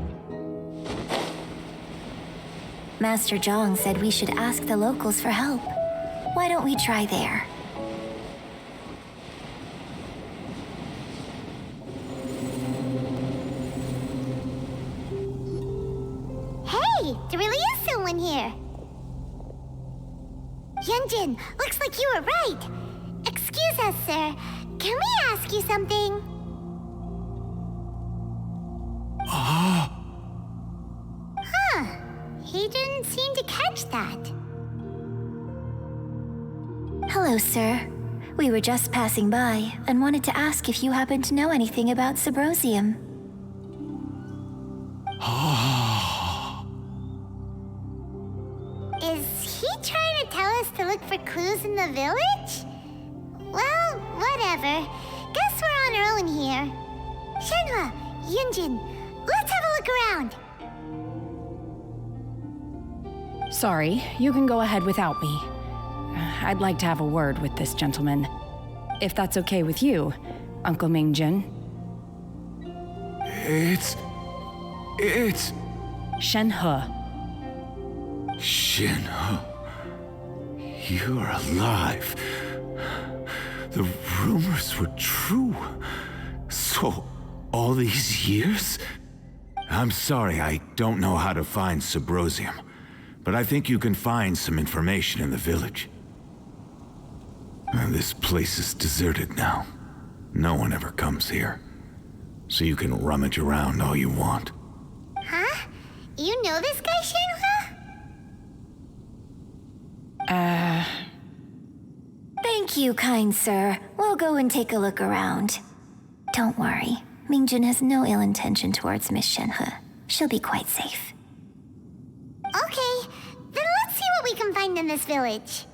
Master Zhang said we should ask the locals for help. Why don't we try there? Hey, there really is someone here. Yunjin, looks like you were right. Excuse us, sir. Can we ask you something? Huh. He didn't seem to catch that. Hello, sir. We were just passing by and wanted to ask if you happen to know anything about Subrosium. Is he trying to tell us to the village? Well, whatever. Guess we're on our own here. Shenhua, Yunjin, let's have a look around. Sorry, you can go ahead without me. I'd like to have a word with this gentleman. If that's okay with you, Uncle Mingjin. It's... Shenhe. Shenhe. You're alive. The rumors were true. So, all these years? I'm sorry, I don't know how to find Subrosium, but I think you can find some information in the village. This place is deserted now. No one ever comes here. So you can rummage around all you want. Huh? You know this guy, Shenhua? Thank you, kind sir. We'll go and take a look around. Don't worry. Mingjin has no ill intention towards Miss Shenhe. She'll be quite safe. Okay, then let's see what we can find in this village.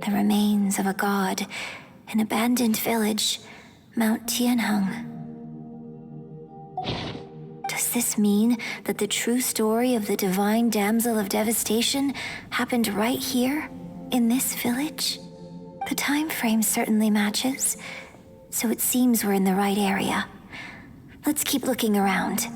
The remains of a god, an abandoned village, Mount Tianheng. Does this mean that the true story of the divine damsel of devastation happened right here, in this village? The time frame certainly matches, so it seems we're in the right area. Let's keep looking around.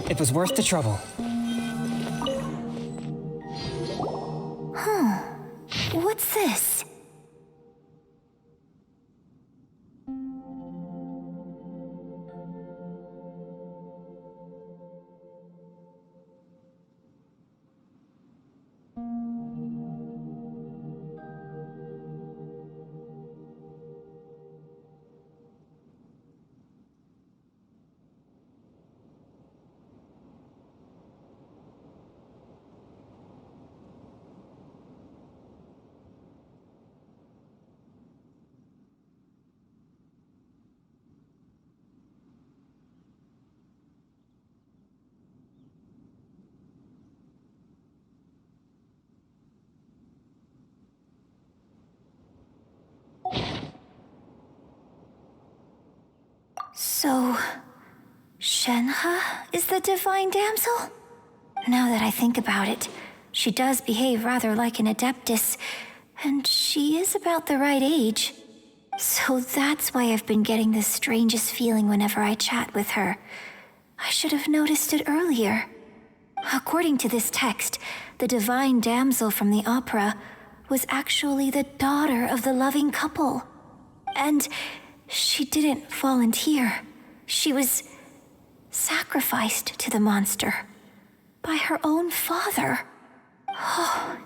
It was worth the trouble. Huh. What's this? So, Shenhe is the divine damsel? Now that I think about it, she does behave rather like an adeptus, and she is about the right age. So that's why I've been getting the strangest feeling whenever I chat with her. I should have noticed it earlier. According to this text, the divine damsel from the opera was actually the daughter of the loving couple. And she didn't volunteer. She was sacrificed to the monster by her own father. Oh,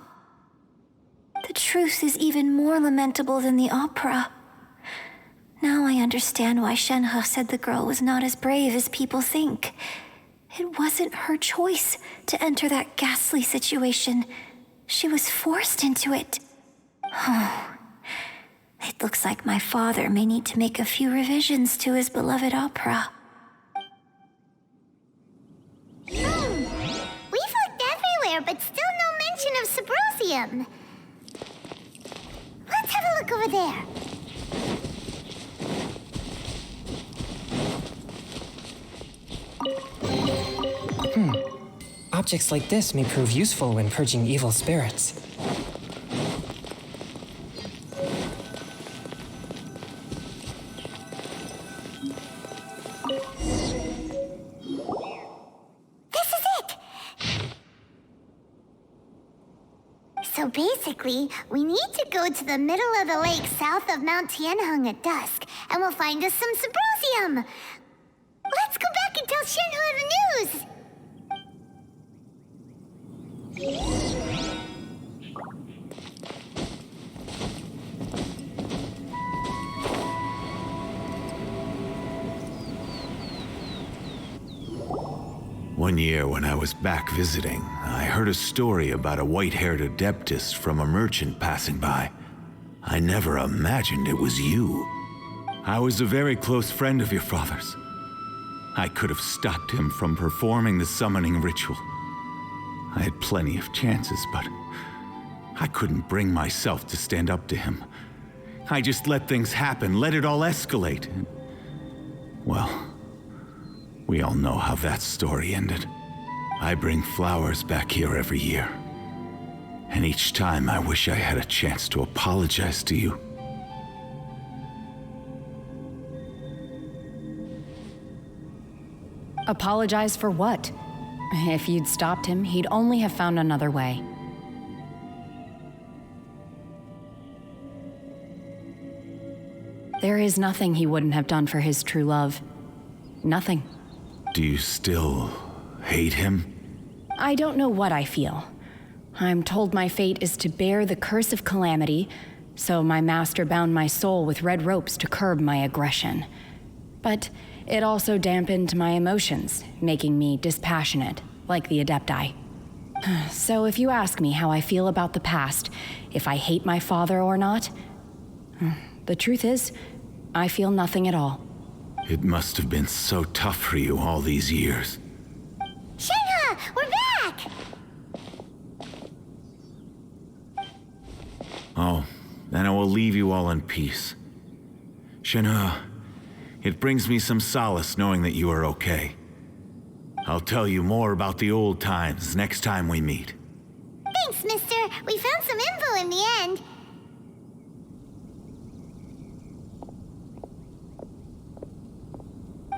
the truth is even more lamentable than the opera. Now I understand why Shenhe said the girl was not as brave as people think. It wasn't her choice to enter that ghastly situation. She was forced into it. Oh, it looks like my father may need to make a few revisions to his beloved opera. We've looked everywhere, but still no mention of Subrosium. Let's have a look over there. Objects like this may prove useful when purging evil spirits. So basically, we need to go to the middle of the lake south of Mount Tianheng at dusk, and we'll find us some Symposium! Let's go back and tell Shenhe the news! One year when I was back visiting, I heard a story about a white-haired adeptess from a merchant passing by. I never imagined it was you. I was a very close friend of your father's. I could have stopped him from performing the summoning ritual. I had plenty of chances, but I couldn't bring myself to stand up to him. I just let things happen, let it all escalate. Well, we all know how that story ended. I bring flowers back here every year. And each time I wish I had a chance to apologize to you. Apologize for what? If you'd stopped him, he'd only have found another way. There is nothing he wouldn't have done for his true love. Nothing. Do you still hate him? I don't know what I feel. I'm told my fate is to bear the curse of calamity, so my master bound my soul with red ropes to curb my aggression. But it also dampened my emotions, making me dispassionate, like the Adepti. So if you ask me how I feel about the past, if I hate my father or not, the truth is, I feel nothing at all. It must have been so tough for you all these years. Shenhe, we're back! Oh, then I will leave you all in peace. Shenhe, it brings me some solace knowing that you are okay. I'll tell you more about the old times next time we meet. Thanks, mister. We found some info in the end.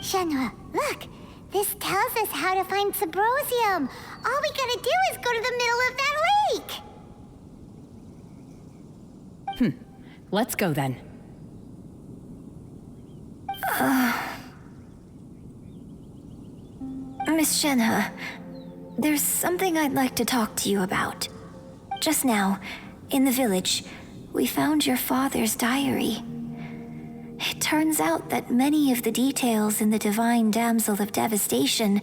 Shenhe, look! This tells us how to find Symposium. All we gotta do is go to the middle of that lake! Let's go then. Miss Shenhe, there's something I'd like to talk to you about. Just now, in the village, we found your father's diary. It turns out that many of the details in the Divine Damsel of Devastation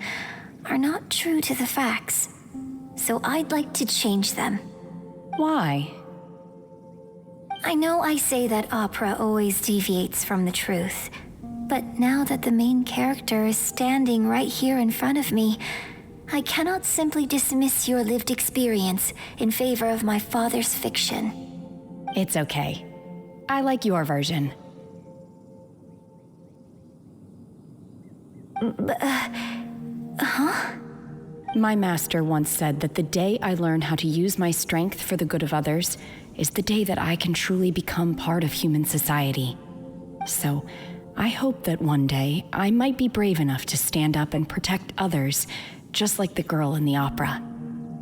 are not true to the facts. So I'd like to change them. Why? I know I say that opera always deviates from the truth, but now that the main character is standing right here in front of me, I cannot simply dismiss your lived experience in favor of my father's fiction. It's okay. I like your version. My master once said that the day I learn how to use my strength for the good of others is the day that I can truly become part of human society. So, I hope that one day I might be brave enough to stand up and protect others, just like the girl in the opera.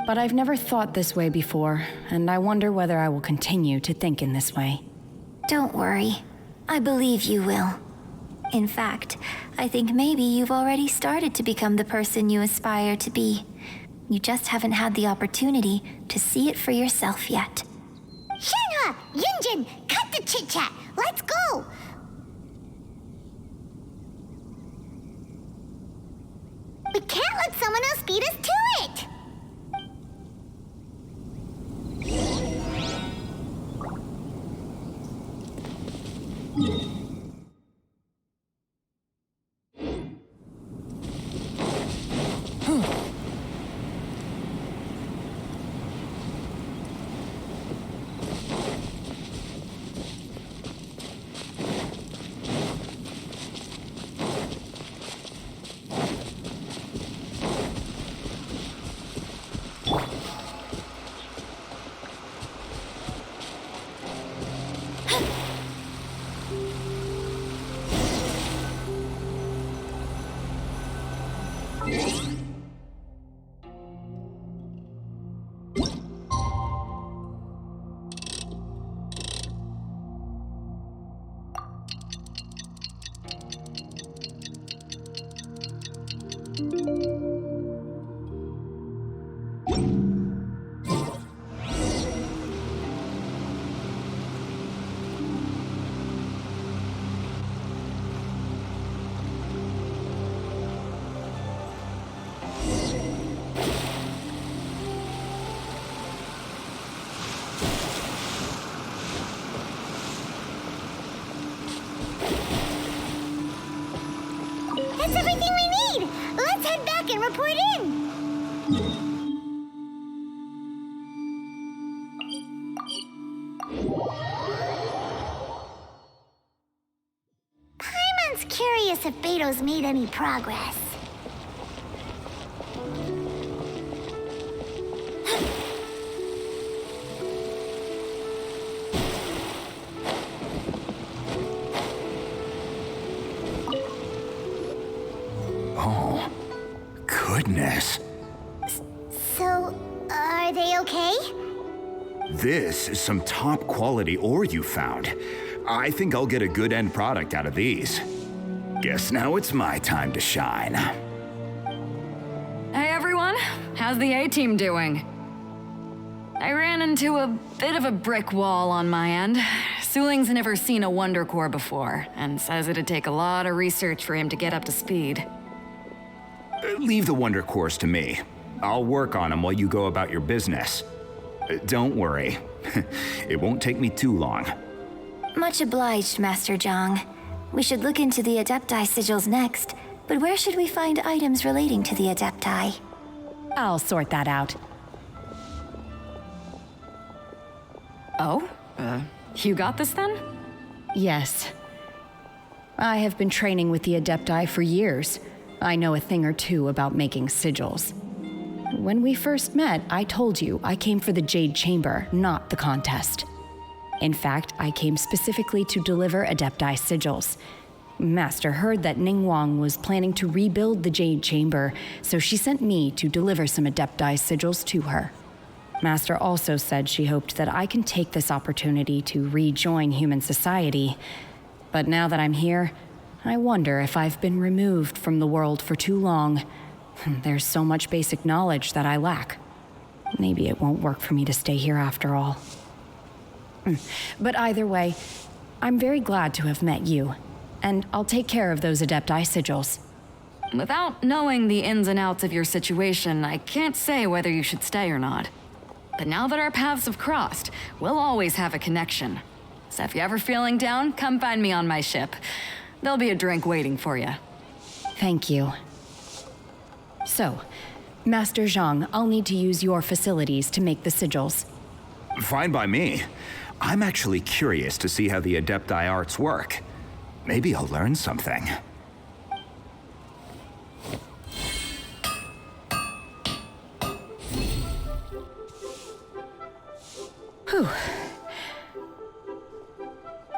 But I've never thought this way before, and I wonder whether I will continue to think in this way. Don't worry. I believe you will. In fact, I think maybe you've already started to become the person you aspire to be. You just haven't had the opportunity to see it for yourself yet. Shenhe! Yunjin! Cut the chit-chat! Let's go! We can't let someone else beat us to it! That's everything we need! Let's head back and report in! Paimon's curious if Beto's made any progress. Oh, goodness. So, are they okay? This is some top quality ore you found. I think I'll get a good end product out of these. Guess now it's my time to shine. Hey everyone, how's the A-team doing? I ran into a bit of a brick wall on my end. Suling's never seen a Wonder Core before, and says it'd take a lot of research for him to get up to speed. Leave the Wonder Cores to me. I'll work on them while you go about your business. Don't worry. It won't take me too long. Much obliged, Master Zhang. We should look into the Adepti sigils next, but where should we find items relating to the Adepti? I'll sort that out. Oh? You got this then? Yes. I have been training with the Adepti for years. I know a thing or two about making sigils. When we first met, I told you I came for the Jade Chamber, not the contest. In fact, I came specifically to deliver Adepti sigils. Master heard that Ningguang was planning to rebuild the Jade Chamber, so she sent me to deliver some Adepti sigils to her. Master also said she hoped that I can take this opportunity to rejoin human society. But now that I'm here, I wonder if I've been removed from the world for too long. There's so much basic knowledge that I lack. Maybe it won't work for me to stay here after all. But either way, I'm very glad to have met you, and I'll take care of those Adepti sigils. Without knowing the ins and outs of your situation, I can't say whether you should stay or not. But now that our paths have crossed, we'll always have a connection. So if you're ever feeling down, come find me on my ship. There'll be a drink waiting for you. Thank you. So, Master Zhang, I'll need to use your facilities to make the sigils. Fine by me. I'm actually curious to see how the Adepti arts work. Maybe I'll learn something. Whew.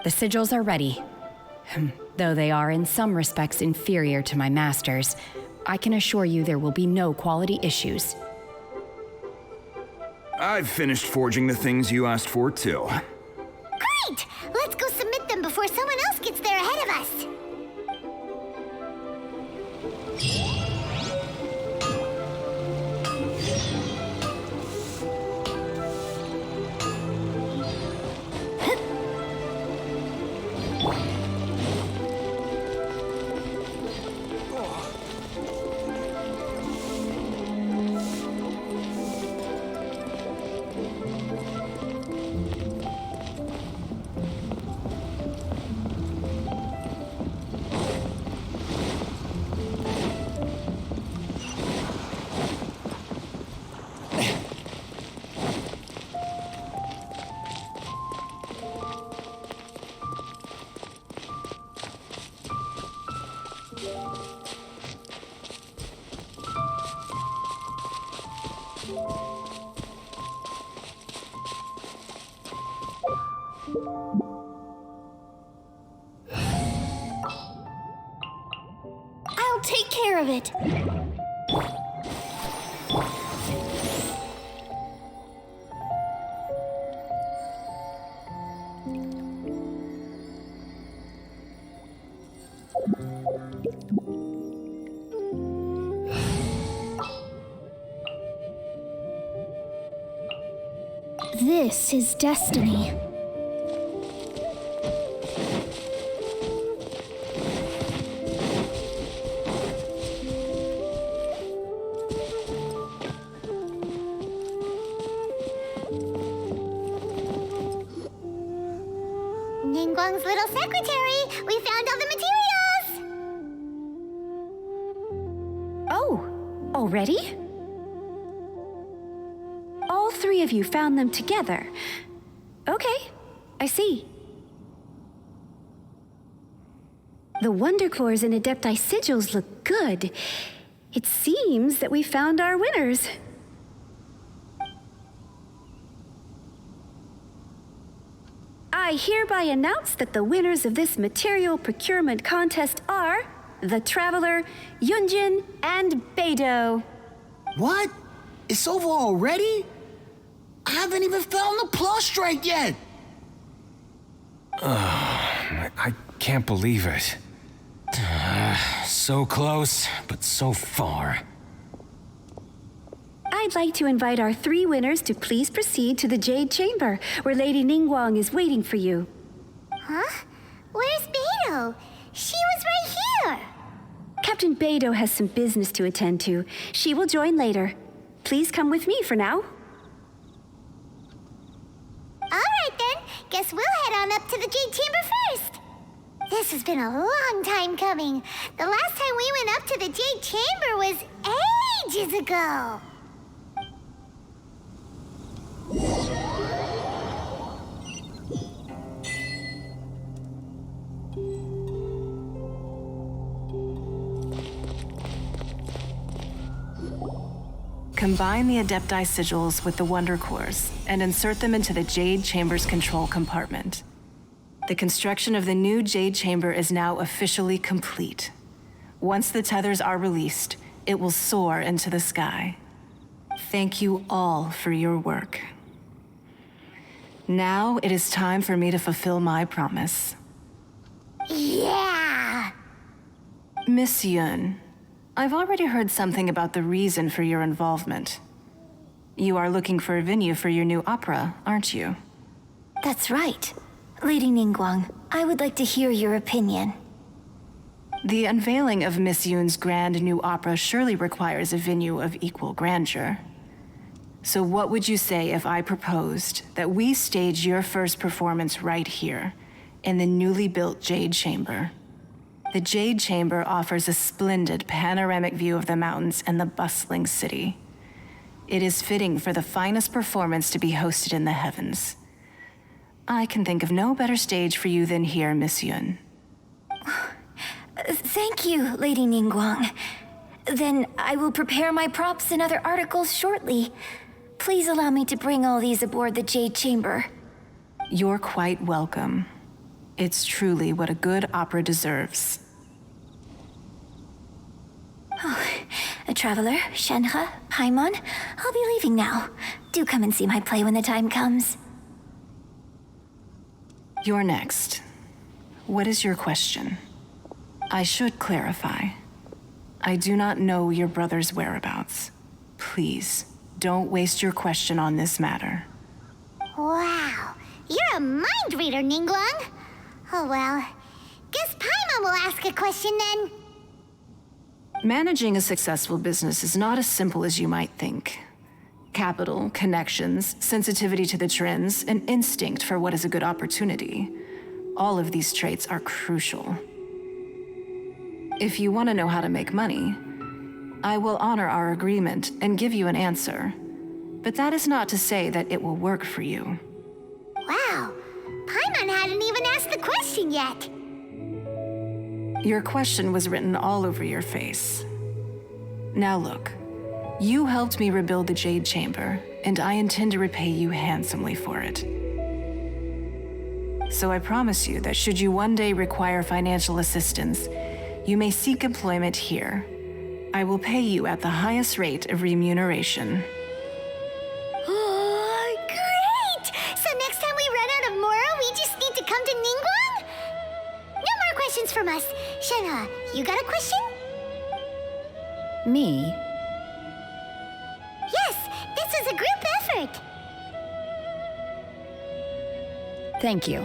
The sigils are ready. Though they are in some respects inferior to my master's, I can assure you there will be no quality issues. I've finished forging the things you asked for, too. Great! Let's go submit them before someone else gets there ahead of us. I'll take care of it. this is destiny. Ningguang's little secretary! We found all the materials! Oh, already? All three of you found them together. Okay, I see. The Wonder Cores and Adepti sigils look good. It seems that we found our winners. I hereby announce that the winners of this material procurement contest are the Traveler, Yunjin, and Beidou. What? It's over already? I haven't even found the Plustrite yet! I can't believe it. So close, but so far. I'd like to invite our three winners to please proceed to the Jade Chamber, where Lady Ningguang is waiting for you. Huh? Where's Beidou? She was right here! Captain Beidou has some business to attend to. She will join later. Please come with me for now. Alright then, guess we'll head on up to the Jade Chamber first. This has been a long time coming. The last time we went up to the Jade Chamber was ages ago. Combine the Adepti sigils with the Wonder Cores and insert them into the Jade Chamber's control compartment. The construction of the new Jade Chamber is now officially complete. Once the tethers are released, it will soar into the sky. Thank you all for your work. Now it is time for me to fulfill my promise. Yeah! Miss Yun, I've already heard something about the reason for your involvement. You are looking for a venue for your new opera, aren't you? That's right. Lady Ningguang, I would like to hear your opinion. The unveiling of Miss Yun's grand new opera surely requires a venue of equal grandeur. So what would you say if I proposed that we stage your first performance right here, in the newly built Jade Chamber? The Jade Chamber offers a splendid panoramic view of the mountains and the bustling city. It is fitting for the finest performance to be hosted in the heavens. I can think of no better stage for you than here, Miss Yun. Thank you, Lady Ningguang. Then I will prepare my props and other articles shortly. Please allow me to bring all these aboard the Jade Chamber. You're quite welcome. It's truly what a good opera deserves. Oh, a traveler, Shenhe, Paimon, I'll be leaving now. Do come and see my play when the time comes. You're next. What is your question? I should clarify. I do not know your brother's whereabouts. Please, don't waste your question on this matter. Wow, you're a mind reader, Ningguang. Oh well, guess Paimon will ask a question then. Managing a successful business is not as simple as you might think. Capital, connections, sensitivity to the trends, and instinct for what is a good opportunity. All of these traits are crucial. If you want to know how to make money, I will honor our agreement and give you an answer. But that is not to say that it will work for you. Wow, Paimon hadn't even asked the question yet. Your question was written all over your face. Now look, you helped me rebuild the Jade Chamber, and I intend to repay you handsomely for it. So I promise you that should you one day require financial assistance, you may seek employment here. I will pay you at the highest rate of remuneration. Oh, great! So next time we run out of Moro, we just need to come to Ningguang? No more questions from us. Shenhe, you got a question? Me? Yes, this is a group effort. Thank you.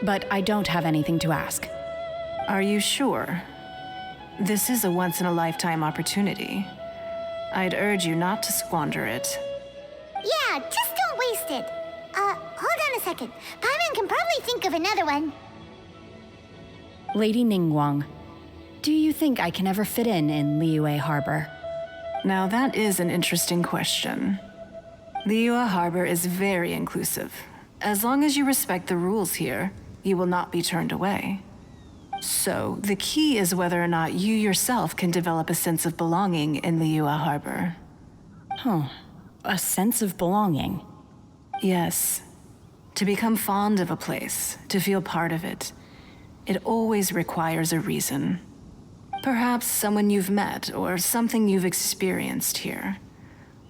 But I don't have anything to ask. Are you sure? This is a once-in-a-lifetime opportunity. I'd urge you not to squander it. Yeah, just don't waste it. Hold on a second. Paimon can probably think of another one. Lady Ningguang, do you think I can ever fit in Liyue Harbor? Now that is an interesting question. Liyue Harbor is very inclusive. As long as you respect the rules here, you will not be turned away. So, the key is whether or not you yourself can develop a sense of belonging in Liyue Harbor. Huh. A sense of belonging? Yes. To become fond of a place, to feel part of it, it always requires a reason. Perhaps someone you've met, or something you've experienced here.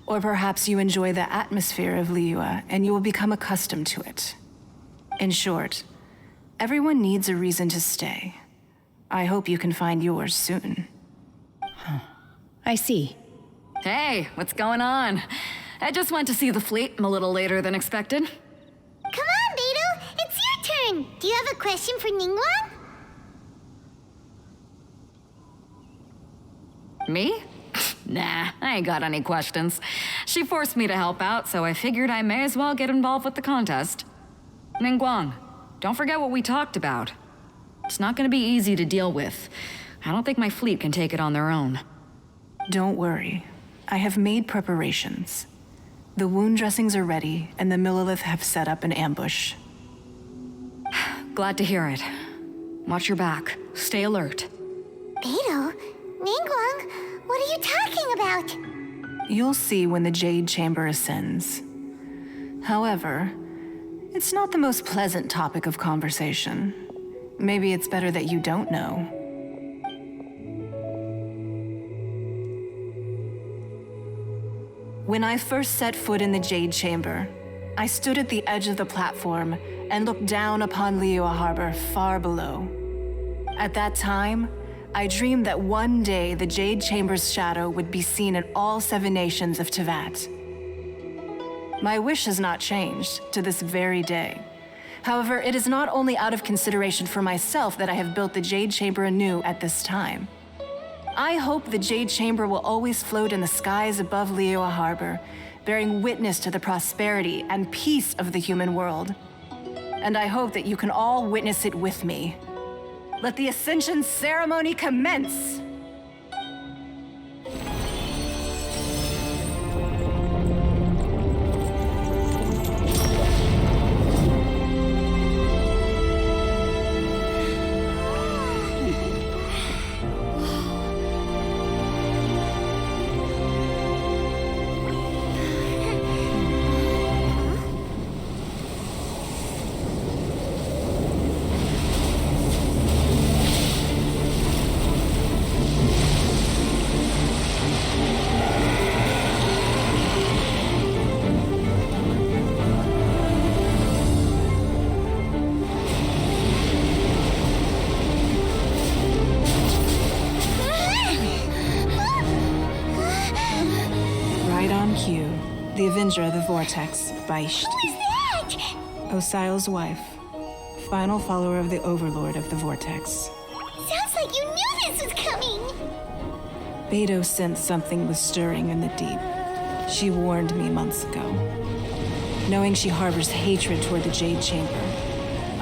Or perhaps you enjoy the atmosphere of Liyue and you will become accustomed to it. In short, everyone needs a reason to stay. I hope you can find yours soon. I see. Hey, what's going on? I just went to see the fleet a little later than expected. Come on, Beidou! It's your turn! Do you have a question for Ningguang? Me? Nah, I ain't got any questions. She forced me to help out, so I figured I may as well get involved with the contest. Ningguang, don't forget what we talked about. It's not gonna be easy to deal with. I don't think my fleet can take it on their own. Don't worry. I have made preparations. The wound dressings are ready, and the Millilith have set up an ambush. Glad to hear it. Watch your back. Stay alert. Beidou? Ningguang? What are you talking about? You'll see when the Jade Chamber ascends. However, it's not the most pleasant topic of conversation. Maybe it's better that you don't know. When I first set foot in the Jade Chamber, I stood at the edge of the platform and looked down upon Liyue Harbor far below. At that time, I dreamed that one day the Jade Chamber's shadow would be seen in all 7 nations of Tevat. My wish has not changed to this very day. However, it is not only out of consideration for myself that I have built the Jade Chamber anew at this time. I hope the Jade Chamber will always float in the skies above Liyue Harbor, bearing witness to the prosperity and peace of the human world. And I hope that you can all witness it with me. Let the Ascension ceremony commence! The Avenger of the Vortex, Beisht. Who is that? Osial's wife. Final follower of the Overlord of the Vortex. Sounds like you knew this was coming! Beidou sensed something was stirring in the deep. She warned me months ago. Knowing she harbors hatred toward the Jade Chamber,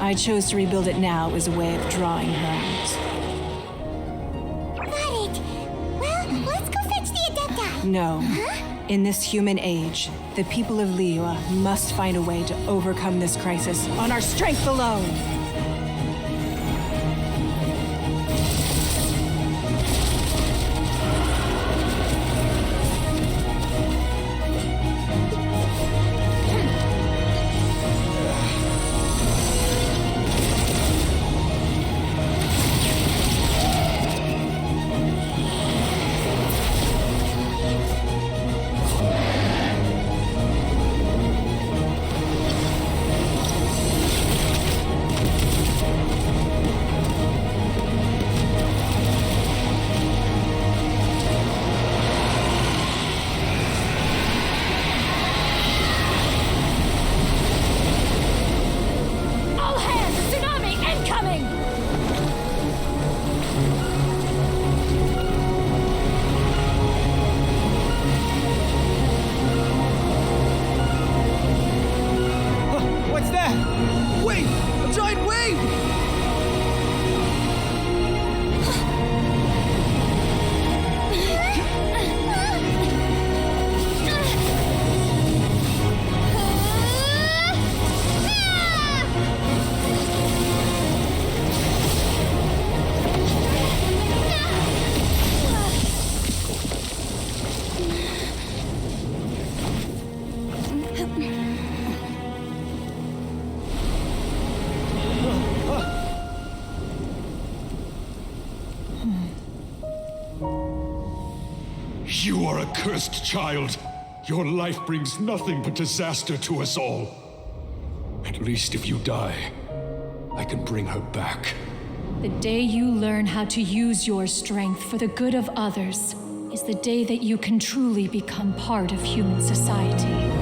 I chose to rebuild it now as a way of drawing her out. Got it. Well, let's go fetch the Adepta. No. Huh? In this human age, the people of Liyue must find a way to overcome this crisis on our strength alone! You are a cursed child. Your life brings nothing but disaster to us all. At least if you die, I can bring her back. The day you learn how to use your strength for the good of others is the day that you can truly become part of human society.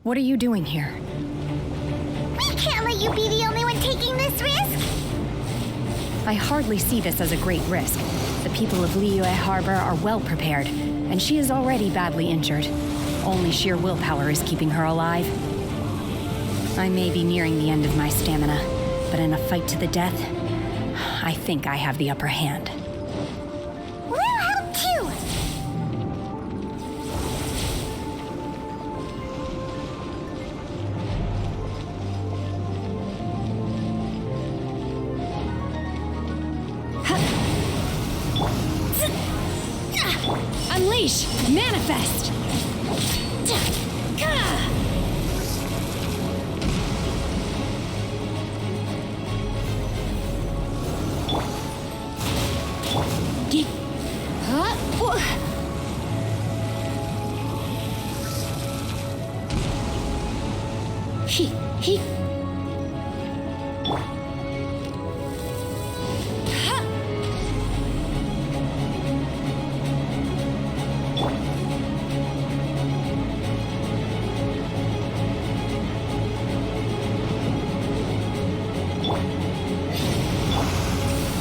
What are you doing here? We can't let you be the only one taking this risk! I hardly see this as a great risk. The people of Liyue Harbor are well prepared, and she is already badly injured. Only sheer willpower is keeping her alive. I may be nearing the end of my stamina, but in a fight to the death, I think I have the upper hand. We'll help too! Unleash! Manifest!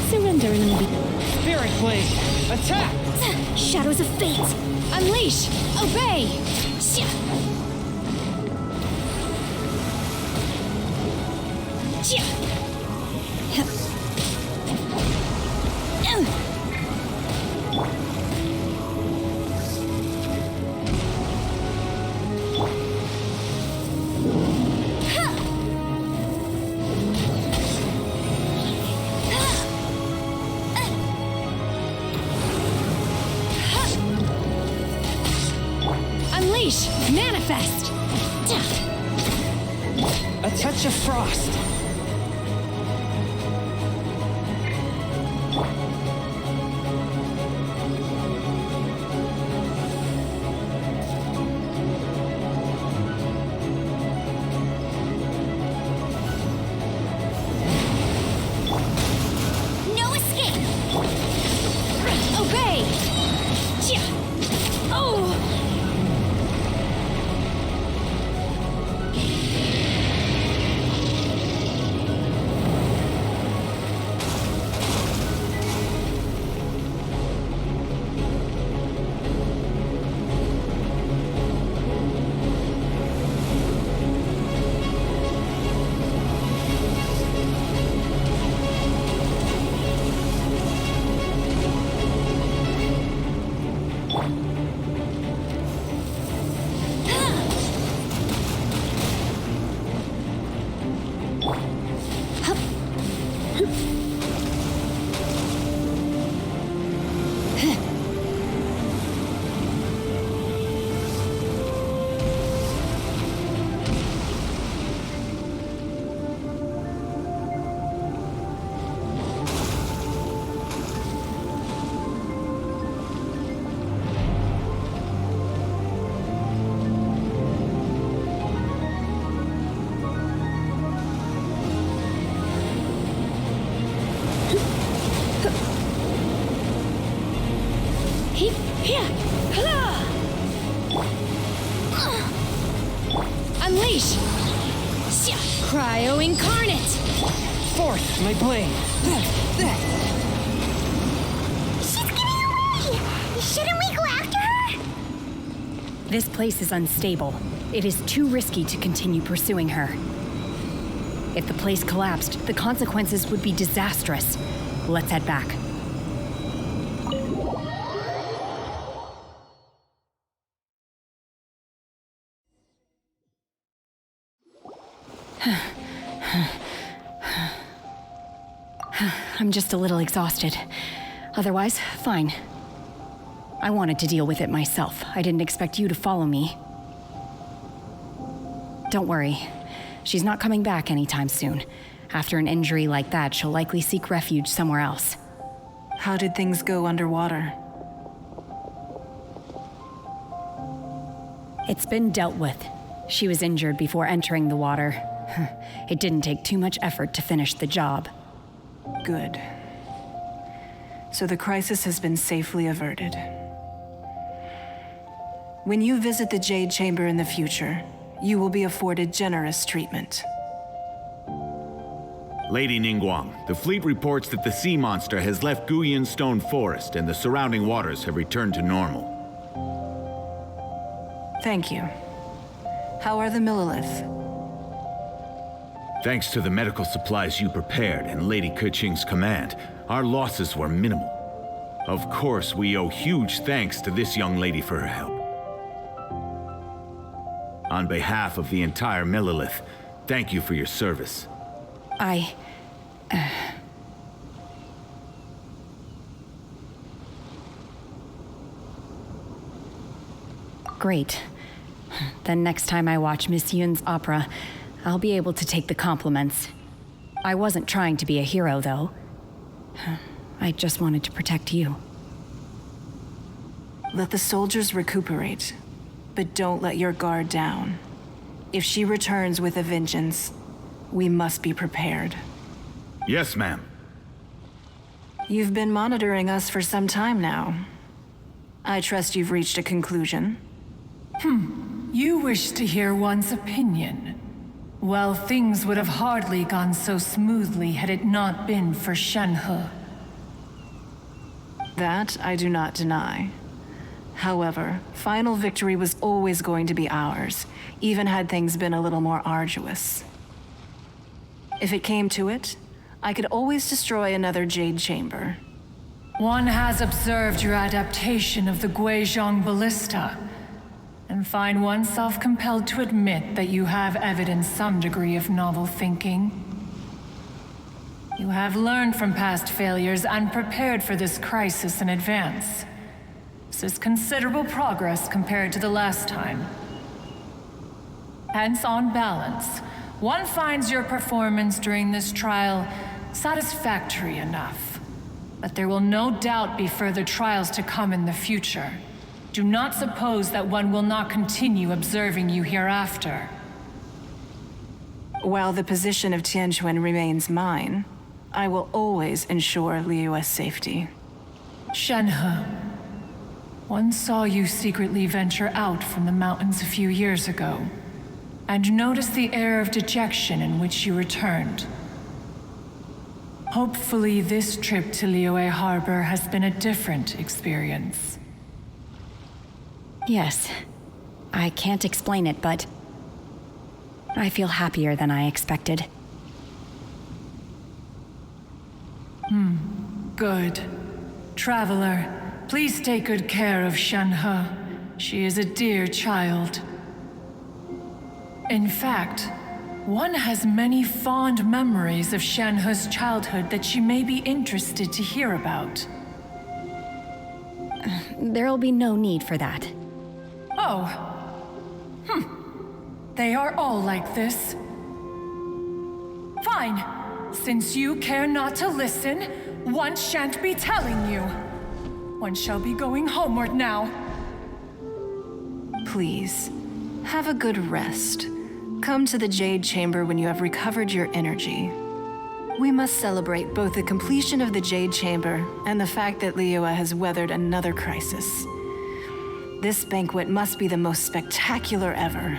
Surrender and be. Spirit Blade! Attack! Shadows of Fate! Unleash! Obey! Unleash! Manifest! A touch of frost! No escape! Obey! Oh! Unleash! Cryo Incarnate! Forth, my blade! She's getting away! Shouldn't we go after her? This place is unstable. It is too risky to continue pursuing her. If the place collapsed, the consequences would be disastrous. Let's head back. I'm just a little exhausted. Otherwise, fine. I wanted to deal with it myself. I didn't expect you to follow me. Don't worry. She's not coming back anytime soon. After an injury like that, she'll likely seek refuge somewhere else. How did things go underwater? It's been dealt with. She was injured before entering the water. It didn't take too much effort to finish the job. Good. So the crisis has been safely averted. When you visit the Jade Chamber in the future, you will be afforded generous treatment. Lady Ningguang, the fleet reports that the sea monster has left Guyan Stone Forest and the surrounding waters have returned to normal. Thank you. How are the Millilith? Thanks to the medical supplies you prepared and Lady Keqing's command, our losses were minimal. Of course, we owe huge thanks to this young lady for her help. On behalf of the entire Millilith, thank you for your service. Great. Then next time I watch Miss Yun's opera, I'll be able to take the compliments. I wasn't trying to be a hero, though. I just wanted to protect you. Let the soldiers recuperate, but don't let your guard down. If she returns with a vengeance, we must be prepared. Yes, ma'am. You've been monitoring us for some time now. I trust you've reached a conclusion. You wish to hear one's opinion. Well, things would have hardly gone so smoothly had it not been for Shenhe. That I do not deny. However, final victory was always going to be ours, even had things been a little more arduous. If it came to it, I could always destroy another Jade Chamber. One has observed your adaptation of the Guizhong Ballista, and find oneself compelled to admit that you have evidenced some degree of novel thinking. You have learned from past failures and prepared for this crisis in advance. This is considerable progress compared to the last time. Hence, on balance, one finds your performance during this trial satisfactory enough. But there will no doubt be further trials to come in the future. Do not suppose that one will not continue observing you hereafter. While the position of Tianquan remains mine, I will always ensure Liyue's safety. Shenhe, one saw you secretly venture out from the mountains a few years ago, and noticed the air of dejection in which you returned. Hopefully this trip to Liyue Harbor has been a different experience. Yes. I can't explain it, but I feel happier than I expected. Good. Traveler, please take good care of Shenhe. She is a dear child. In fact, one has many fond memories of Shenhe's childhood that she may be interested to hear about. There'll be no need for that. Oh. They are all like this. Fine. Since you care not to listen, one shan't be telling you. One shall be going homeward now. Please, have a good rest. Come to the Jade Chamber when you have recovered your energy. We must celebrate both the completion of the Jade Chamber and the fact that Liyue has weathered another crisis. This banquet must be the most spectacular ever.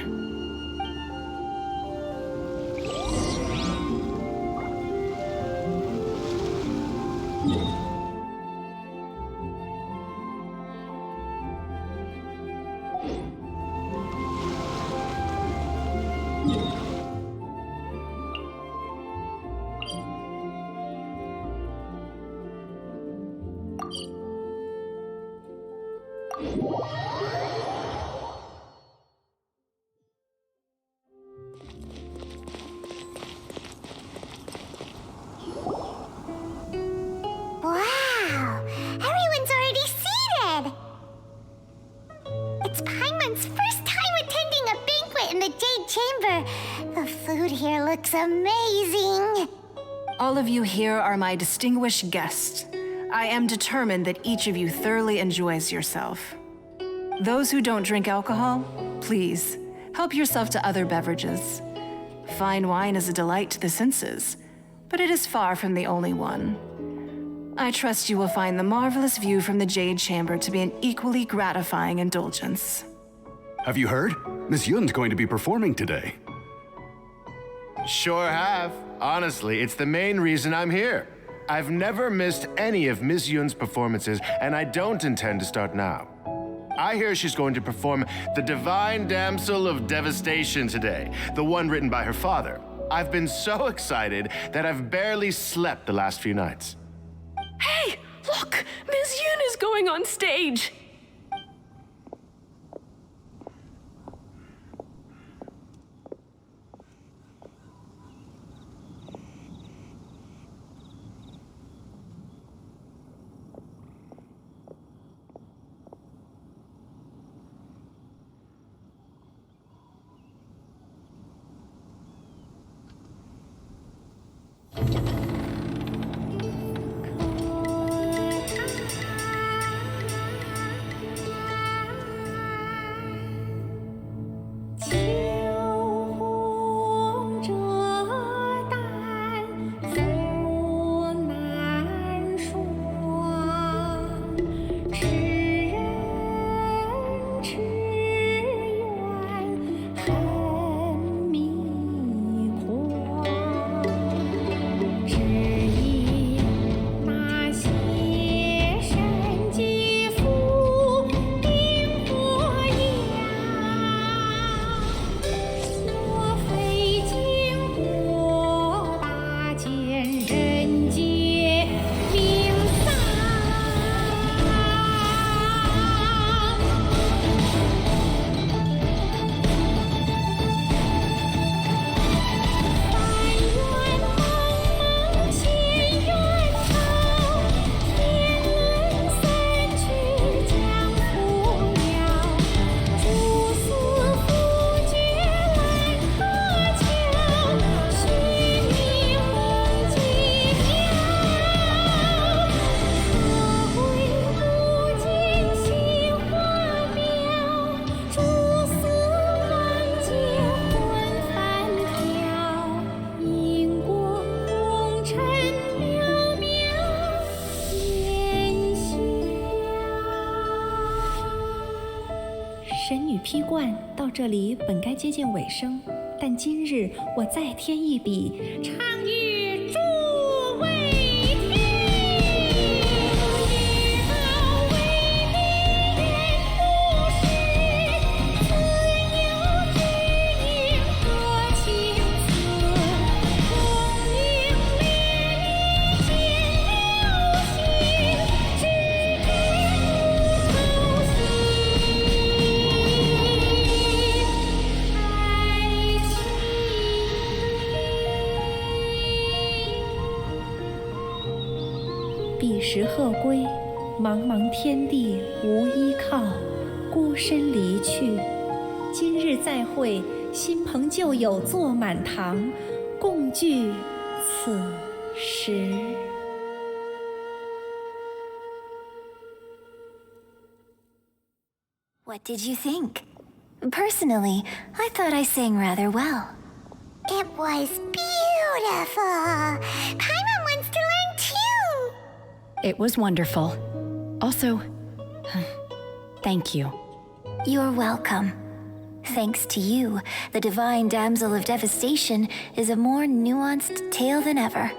Wow! Everyone's already seated! It's Paimon's first time attending a banquet in the Jade Chamber. The food here looks amazing. All of you here are my distinguished guests. I am determined that each of you thoroughly enjoys yourself. Those who don't drink alcohol, please, help yourself to other beverages. Fine wine is a delight to the senses, but it is far from the only one. I trust you will find the marvelous view from the Jade Chamber to be an equally gratifying indulgence. Have you heard? Miss Yun's going to be performing today. Sure have. Honestly, it's the main reason I'm here. I've never missed any of Miss Yun's performances, and I don't intend to start now. I hear she's going to perform The Divine Damsel of Devastation today, the one written by her father. I've been so excited that I've barely slept the last few nights. Hey, look! Miss Yun is going on stage!批冠到这里本该接近尾声，但今日我再添一笔，唱与诸位听。彼时鹤归，茫茫天地无依靠，孤身离去。今日再会，新朋旧友坐满堂，共聚此时。What did you think? Personally, I thought I sang rather well. It was beautiful. Beautiful! Paimon wants to learn too! It was wonderful. Also, thank you. You're welcome. Thanks to you, the Divine Damsel of Devastation is a more nuanced tale than ever.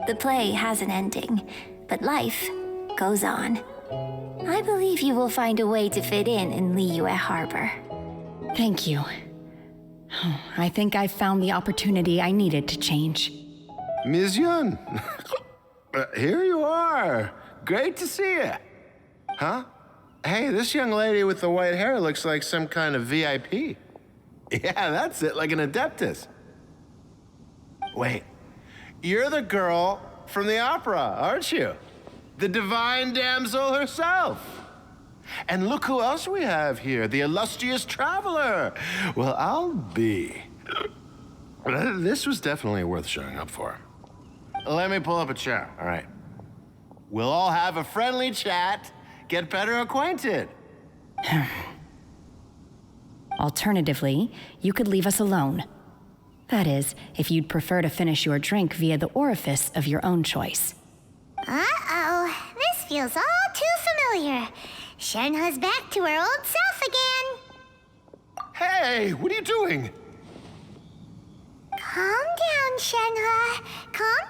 The play has an ending, but life goes on. I believe you will find a way to fit in Liyue Harbor. Thank you. I think I've found the opportunity I needed to change. Ms. Yun, here you are. Great to see you. Huh? Hey, this young lady with the white hair looks like some kind of VIP. Yeah, that's it, like an Adeptus. Wait, you're the girl from the opera, aren't you? The Divine Damsel herself. And look who else we have here, the illustrious traveler. Well, I'll be. This was definitely worth showing up for. Let me pull up a chair, all right? We'll all have a friendly chat, get better acquainted. Alternatively, you could leave us alone. That is, if you'd prefer to finish your drink via the orifice of your own choice. Uh-oh, this feels all too familiar. Shenhe's back to her old self again. Hey, what are you doing? Calm down, Shenhe. Calm